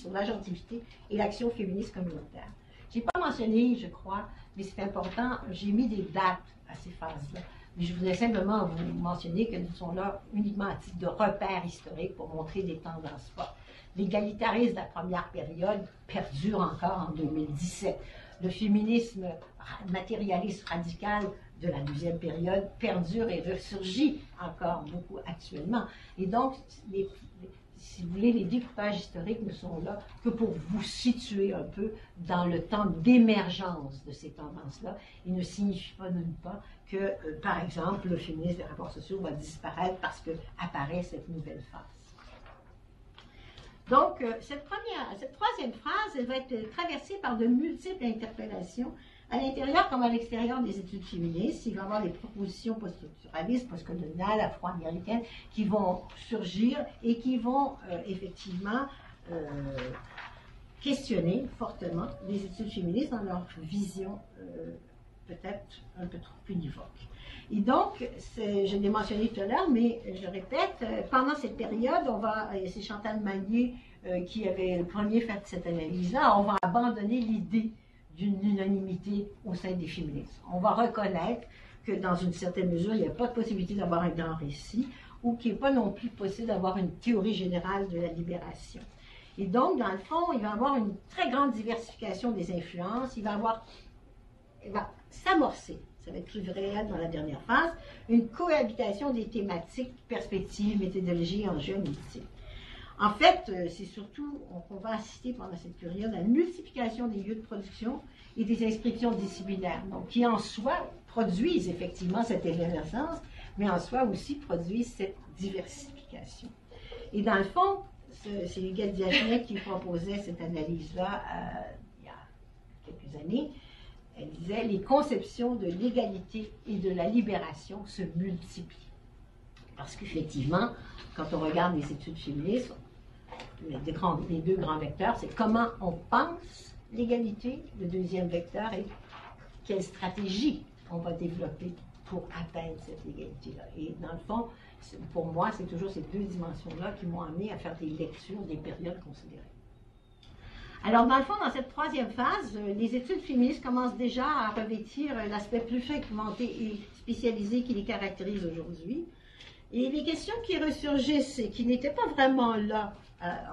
sur l'agentivité et l'action féministe communautaire. Je n'ai pas mentionné, je crois, mais c'est important, j'ai mis des dates à ces phases-là. Mais je voudrais simplement vous mentionner que nous sommes là uniquement à titre de repère historique pour montrer des tendances fortes. L'égalitarisme de la première période perdure encore en 2017. Le féminisme matérialiste radical de la 2e période perdure et ressurgit encore beaucoup actuellement. Et donc, si vous voulez, les découpages historiques ne sont là que pour vous situer un peu dans le temps d'émergence de ces tendances-là. Ils ne signifient pas non pas que, par exemple, le féminisme des rapports sociaux va disparaître parce qu'apparaît cette nouvelle phase. Donc, cette 3e phase, elle va être traversée par de multiples interpellations à l'intérieur comme à l'extérieur des études féministes. Il va y avoir des propositions post-structuralistes, postcoloniales, afro-américaines qui vont surgir et qui vont effectivement questionner fortement les études féministes dans leur vision peut-être un peu trop univoque. Et donc, je l'ai mentionné tout à l'heure, mais je répète, pendant cette période, c'est Chantal Magnier qui avait le premier fait cette analyse-là, on va abandonner l'idée d'une unanimité au sein des féministes. On va reconnaître que dans une certaine mesure, il n'y a pas de possibilité d'avoir un grand récit ou qu'il n'est pas non plus possible d'avoir une théorie générale de la libération. Et donc, dans le fond, il va y avoir une très grande diversification des influences, il va s'amorcer, ça va être plus réel dans la dernière phase, une cohabitation des thématiques, perspectives, méthodologies, enjeux, multiples. En fait, c'est surtout, on va assister pendant cette période à une multiplication des lieux de production et des inscriptions disciplinaires, donc qui en soi produisent effectivement cette émergence, mais en soi aussi produisent cette diversification. Et dans le fond, c'est Huguette Diagenet qui proposait cette analyse-là il y a quelques années. Elle disait « Les conceptions de l'égalité et de la libération se multiplient ». Parce qu'effectivement, quand on regarde les études féministes, les 2 grands vecteurs, c'est comment on pense l'égalité. Le 2e vecteur est quelle stratégie on va développer pour atteindre cette égalité-là. Et dans le fond, pour moi, c'est toujours ces 2 dimensions-là qui m'ont amené à faire des lectures des périodes considérées. Alors, dans le fond, dans cette 3e phase, les études féministes commencent déjà à revêtir l'aspect plus fragmenté et spécialisé qui les caractérise aujourd'hui. Et les questions qui ressurgissent et qui n'étaient pas vraiment là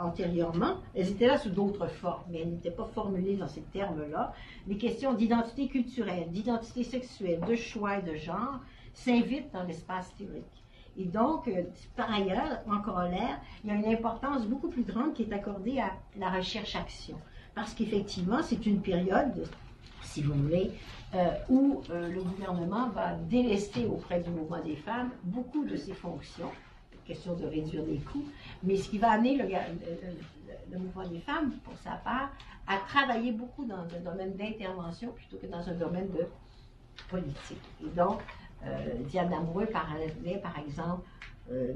antérieurement, elles étaient là sous d'autres formes, mais elles n'étaient pas formulées dans ces termes-là. Les questions d'identité culturelle, d'identité sexuelle, de choix et de genre s'invitent dans l'espace théorique. Et donc, par ailleurs, en corollaire, il y a une importance beaucoup plus grande qui est accordée à la recherche-action. Parce qu'effectivement, c'est une période, si vous voulez, où le gouvernement va délester auprès du mouvement des femmes beaucoup de ses fonctions, question de réduire les coûts, mais ce qui va amener le mouvement des femmes, pour sa part, à travailler beaucoup dans un domaine d'intervention plutôt que dans un domaine de politique. Et donc, Diane Amoureux parlait, par exemple,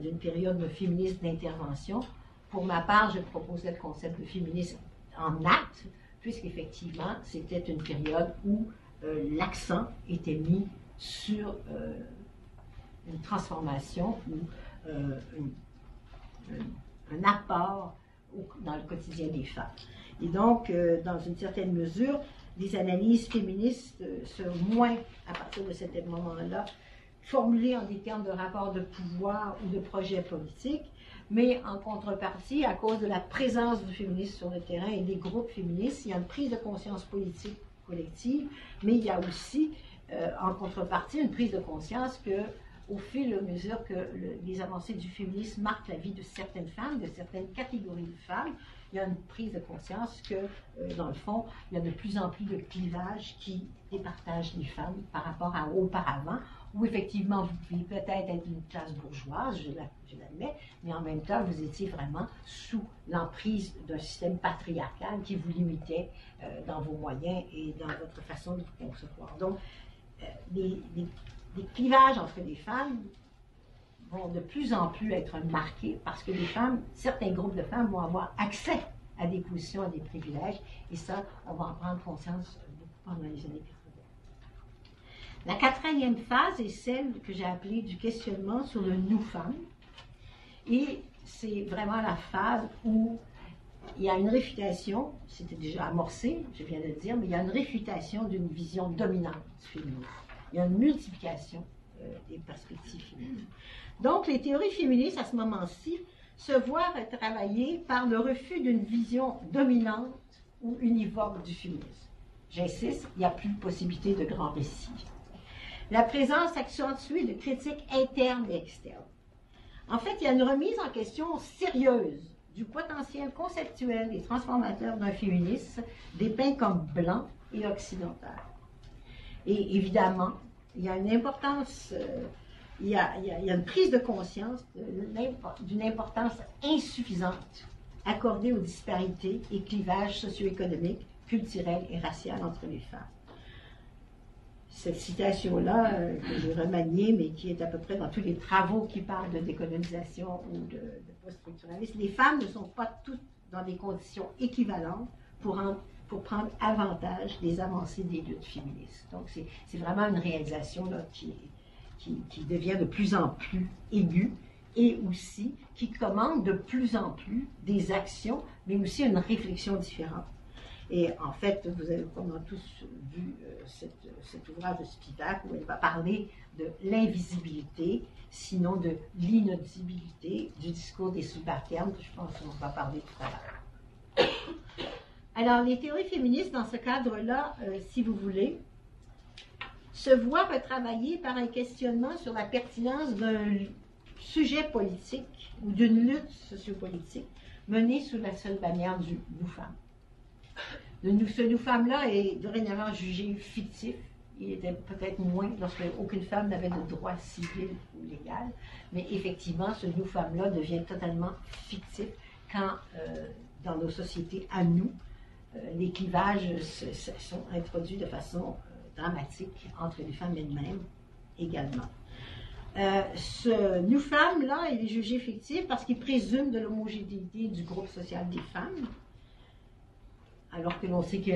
d'une période féministe d'intervention. Pour ma part, je proposais le concept de féminisme en acte, puisqu'effectivement, c'était une période où l'accent était mis sur une transformation ou un apport dans le quotidien des femmes. Et donc, dans une certaine mesure, les analyses féministes sont moins, à partir de cet moment-là, formulées en des termes de rapport de pouvoir ou de projet politique, mais en contrepartie, à cause de la présence du féminisme sur le terrain et des groupes féministes, il y a une prise de conscience politique collective, mais il y a aussi, en contrepartie, une prise de conscience que, au fil et à mesure que les avancées du féminisme marquent la vie de certaines femmes, de certaines catégories de femmes, il y a une prise de conscience que, dans le fond, il y a de plus en plus de clivages qui départagent les femmes par rapport à auparavant, où effectivement vous pouvez peut-être être une classe bourgeoise, je l'admets, mais en même temps vous étiez vraiment sous l'emprise d'un système patriarcal qui vous limitait dans vos moyens et dans votre façon de vous concevoir. Donc, les clivages entre les femmes vont de plus en plus être marqués parce que les femmes, certains groupes de femmes vont avoir accès à des positions, à des privilèges, et ça, on va en prendre conscience beaucoup pendant les années 80. La quatrième phase est celle que j'ai appelée du questionnement sur le nous-femmes, et c'est vraiment la phase où il y a une réfutation, c'était déjà amorcé, je viens de le dire, mais il y a une réfutation d'une vision dominante féminine. Il y a une multiplication des perspectives féminines. Donc, les théories féministes, à ce moment-ci, se voient travaillées par le refus d'une vision dominante ou univoque du féminisme. J'insiste, il n'y a plus de possibilité de grands récits. La présence accentuée de critiques internes et externes. En fait, il y a une remise en question sérieuse du potentiel conceptuel et transformateur d'un féminisme dépeint comme blanc et occidental. Et évidemment, il y a une importance, il y a une prise de conscience d'une importance insuffisante accordée aux disparités et clivages socio-économiques, culturels et raciaux entre les femmes. Cette citation-là, que j'ai remaniée, mais qui est à peu près dans tous les travaux qui parlent de décolonisation ou de post-structuralisme, les femmes ne sont pas toutes dans des conditions équivalentes pour prendre avantage des avancées des luttes féministes. Donc, c'est vraiment une réalisation là, qui devient de plus en plus aiguë et aussi qui commande de plus en plus des actions, mais aussi une réflexion différente. Et en fait, vous avez probablement tous vu cet ouvrage de Spivak où elle va parler de l'invisibilité, sinon de l'inaudibilité du discours des subalternes, que je pense qu'on va parler tout à l'heure. Alors, les théories féministes, dans ce cadre-là, si vous voulez, se voient retravailler par un questionnement sur la pertinence d'un sujet politique ou d'une lutte sociopolitique menée sous la seule bannière du nous-femmes. Ce nous-femmes-là est dorénavant jugé fictif. Il était peut-être moins lorsqu'aucune femme n'avait de droit civil ou légal, mais effectivement, ce nous-femmes-là devient totalement fictif quand, dans nos sociétés à nous, les clivages sont introduits de façon dramatique entre les femmes elles-mêmes également. Ce nous-femmes-là, il est jugé fictif parce qu'il présume de l'homogénéité du groupe social des femmes, alors que l'on sait que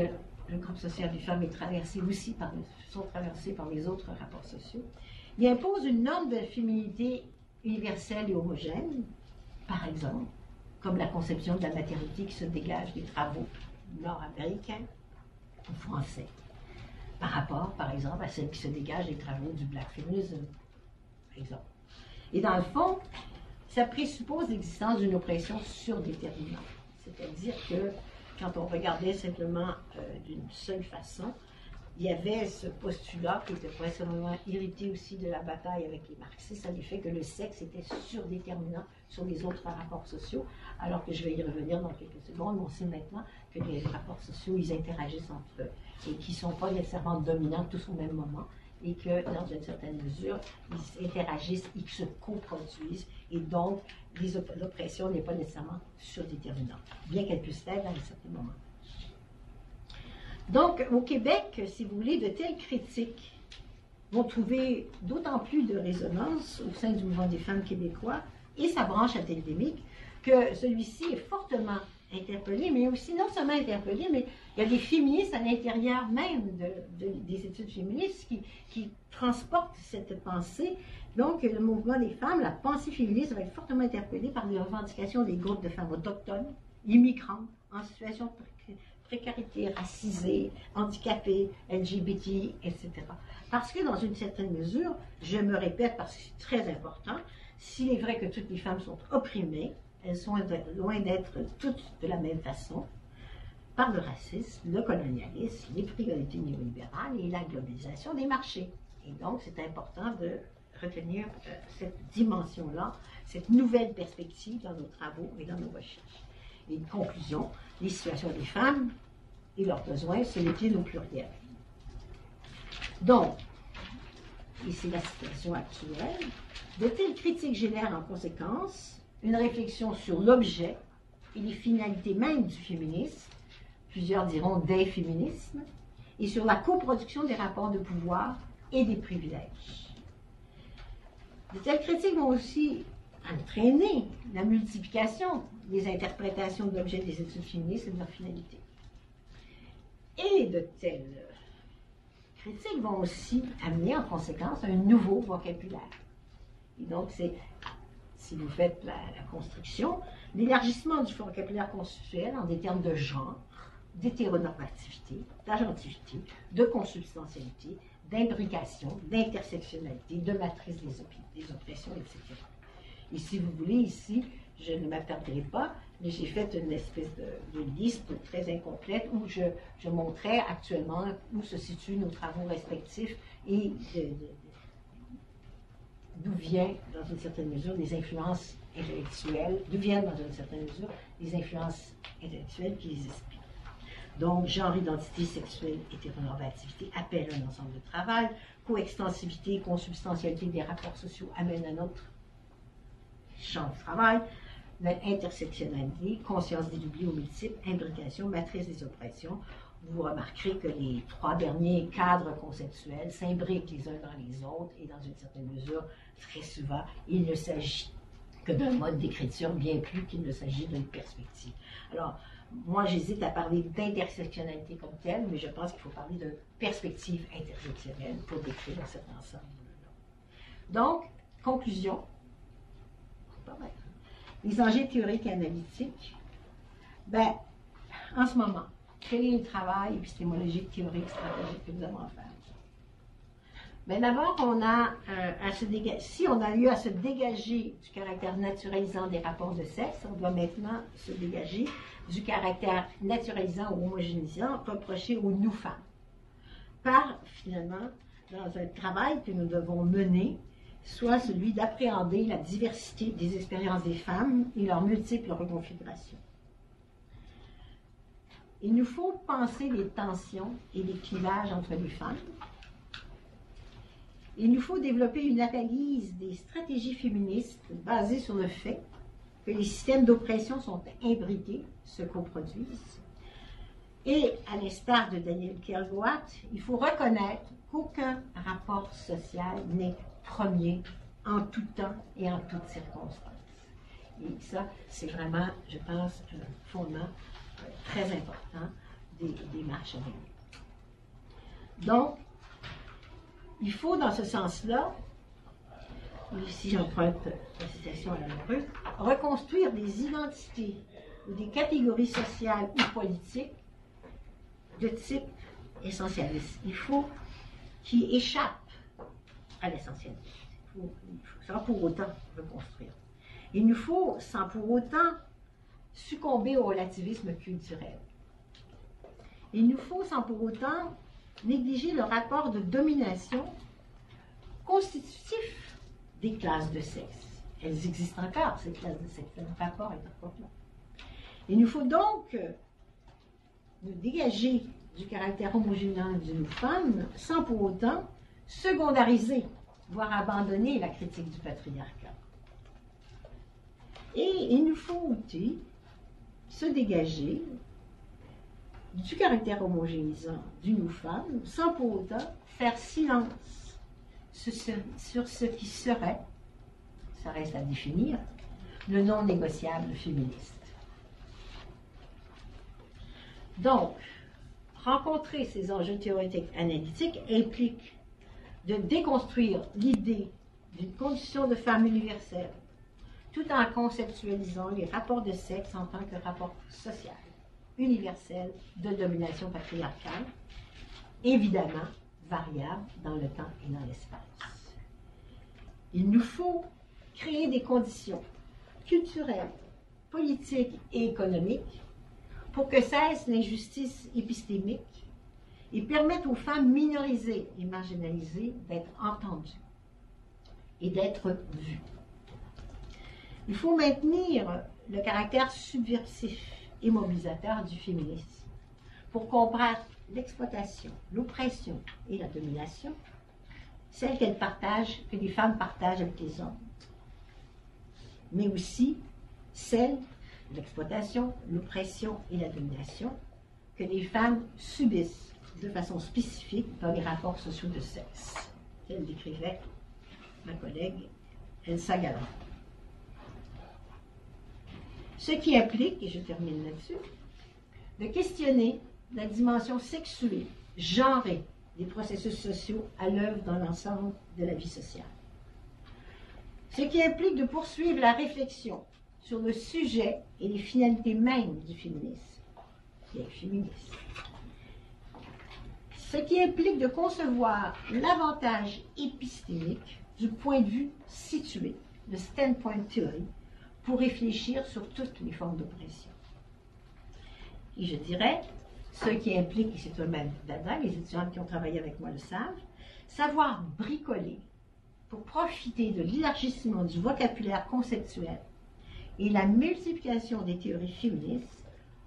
le groupe social des femmes est traversé aussi sont traversés par les autres rapports sociaux. Il impose une norme de féminité universelle et homogène, par exemple, comme la conception de la maternité qui se dégage des travaux nord-américains ou français, par rapport, par exemple, à celle qui se dégage des travaux du Black Feminism, par exemple. Et dans le fond, ça présuppose l'existence d'une oppression surdéterminante, c'est-à-dire que quand on regardait simplement d'une seule façon, il y avait ce postulat qui était principalement hérité aussi de la bataille avec les marxistes, à l'effet que le sexe était surdéterminant sur les autres rapports sociaux, alors que je vais y revenir dans quelques secondes, on sait maintenant que les rapports sociaux, ils interagissent entre eux et qui ne sont pas nécessairement dominants tous au même moment, et que dans une certaine mesure, ils interagissent, ils se coproduisent, et donc l'oppression n'est pas nécessairement surdéterminante, bien qu'elle puisse l'être à un certain moment. Donc, au Québec, si vous voulez, de telles critiques vont trouver d'autant plus de résonance au sein du mouvement des femmes québécois et sa branche académique que celui-ci est fortement interpellé, mais aussi non seulement interpellé, mais il y a des féministes à l'intérieur même des études féministes qui transportent cette pensée. Donc, le mouvement des femmes, la pensée féministe va être fortement interpellée par les revendications des groupes de femmes autochtones, immigrantes, en situation de précarité, racisées, handicapées, LGBT, etc. Parce que dans une certaine mesure, je me répète parce que c'est très important, s'il est vrai que toutes les femmes sont opprimées, elles sont loin d'être toutes de la même façon, par le racisme, le colonialisme, les priorités néolibérales et la globalisation des marchés. Et donc, c'est important de retenir cette dimension-là, cette nouvelle perspective dans nos travaux et dans nos recherches. Et une conclusion, les situations des femmes et leurs besoins se déclinent au pluriel. Donc, et c'est la situation actuelle, de telles critiques génèrent en conséquence une réflexion sur l'objet et les finalités mêmes du féminisme, plusieurs diront des féminismes, et sur la coproduction des rapports de pouvoir et des privilèges. De telles critiques vont aussi entraîner la multiplication des interprétations de l'objet des études féministes et de leurs finalités. Et de telles critiques vont aussi amener en conséquence un nouveau vocabulaire. Et donc, c'est, si vous faites la construction, l'élargissement du vocabulaire conceptuel en des termes de genre, d'hétéronormativité, d'agentivité, de consubstantialité, d'imbrication, d'intersectionnalité, de matrice des oppressions, etc. Et si vous voulez, ici, je ne m'attarderai pas, mais j'ai fait une espèce de liste très incomplète où je montrais actuellement où se situent nos travaux respectifs et d'où viennent, dans une certaine mesure, les influences intellectuelles, d'où viennent, dans une certaine mesure, les influences intellectuelles qui les expliquent. Donc, genre, identité sexuelle, hétéronormativité appellent un ensemble de travail, coextensivité, consubstantialité des rapports sociaux amènent à notre champ de travail, l'intersectionnalité, conscience des oublis aux multiples, imbrication, matrice des oppressions. Vous remarquerez que les trois derniers cadres conceptuels s'imbriquent les uns dans les autres et dans une certaine mesure, très souvent, il ne s'agit que d'un mode d'écriture bien plus qu'il ne s'agit d'une perspective. Alors, moi, j'hésite à parler d'intersectionnalité comme telle, mais je pense qu'il faut parler de perspective intersectionnelle pour décrire cet ensemble-là. Donc, conclusion. Les enjeux théoriques et analytiques. Ben, en ce moment, quel est le travail épistémologique, théorique, stratégique que nous avons à faire? Mais d'abord, on a si on a eu à se dégager du caractère naturalisant des rapports de sexe, on doit maintenant se dégager du caractère naturalisant ou homogénéisant reproché aux nous-femmes. Par, finalement, dans un travail que nous devons mener, soit celui d'appréhender la diversité des expériences des femmes et leurs multiples reconfigurations. Il nous faut penser les tensions et les clivages entre les femmes. Il nous faut développer une analyse des stratégies féministes basées sur le fait que les systèmes d'oppression sont imbriqués, se coproduisent. Et, à l'instar de Daniel Kergoat, il faut reconnaître qu'aucun rapport social n'est premier en tout temps et en toutes circonstances. Et ça, c'est vraiment, je pense, un fondement très important des marches à venir. Donc, il faut, dans ce sens-là, ici j'emprunte la citation à la Leroux, reconstruire des identités ou des catégories sociales ou politiques de type essentialiste. Il faut qu'ils échappent à l'essentialisme. Sans pour autant reconstruire. Il nous faut, sans pour autant succomber au relativisme culturel. Il nous faut, sans pour autant négliger le rapport de domination constitutif des classes de sexe. Elles existent encore, ces classes de sexe. Le rapport est encore là. Il nous faut donc nous dégager du caractère homogénéen d'une femme sans pour autant secondariser, voire abandonner la critique du patriarcat. Et il nous faut aussi se dégager du caractère homogénéisant d'une femme sans pour autant faire silence sur ce qui serait, ça reste à définir, le non négociable féministe. Donc, rencontrer ces enjeux théoriques analytiques implique de déconstruire l'idée d'une condition de femme universelle, tout en conceptualisant les rapports de sexe en tant que rapport social, universel de domination patriarcale, évidemment variable dans le temps et dans l'espace. Il nous faut créer des conditions culturelles, politiques et économiques pour que cesse l'injustice épistémique et permettre aux femmes minorisées et marginalisées d'être entendues et d'être vues. Il faut maintenir le caractère subversif et mobilisateur du féminisme pour combattre l'exploitation, l'oppression et la domination, celles que les femmes partagent avec les hommes, mais aussi celles, l'exploitation, l'oppression et la domination, que les femmes subissent de façon spécifique dans les rapports sociaux de sexe, telle décrivait ma collègue Elsa Galland. Ce qui implique, et je termine là-dessus, de questionner la dimension sexuée, genrée des processus sociaux à l'œuvre dans l'ensemble de la vie sociale. Ce qui implique de poursuivre la réflexion sur le sujet et les finalités mêmes du féminisme, qui est féministe. Ce qui implique de concevoir l'avantage épistémique du point de vue situé, le standpoint theory, pour réfléchir sur toutes les formes d'oppression. Et je dirais, ce qui implique, et c'est eux-mêmes là-dedans, les étudiantes qui ont travaillé avec moi le savent, savoir bricoler pour profiter de l'élargissement du vocabulaire conceptuel et la multiplication des théories féministes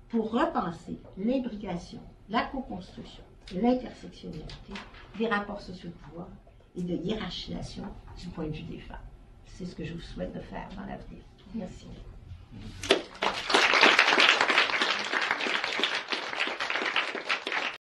pour repenser l'imbrication, la co-construction, l'intersectionnalité des rapports sociaux de pouvoir et de hiérarchisation du point de vue des femmes. C'est ce que je vous souhaite de faire dans l'avenir. Merci.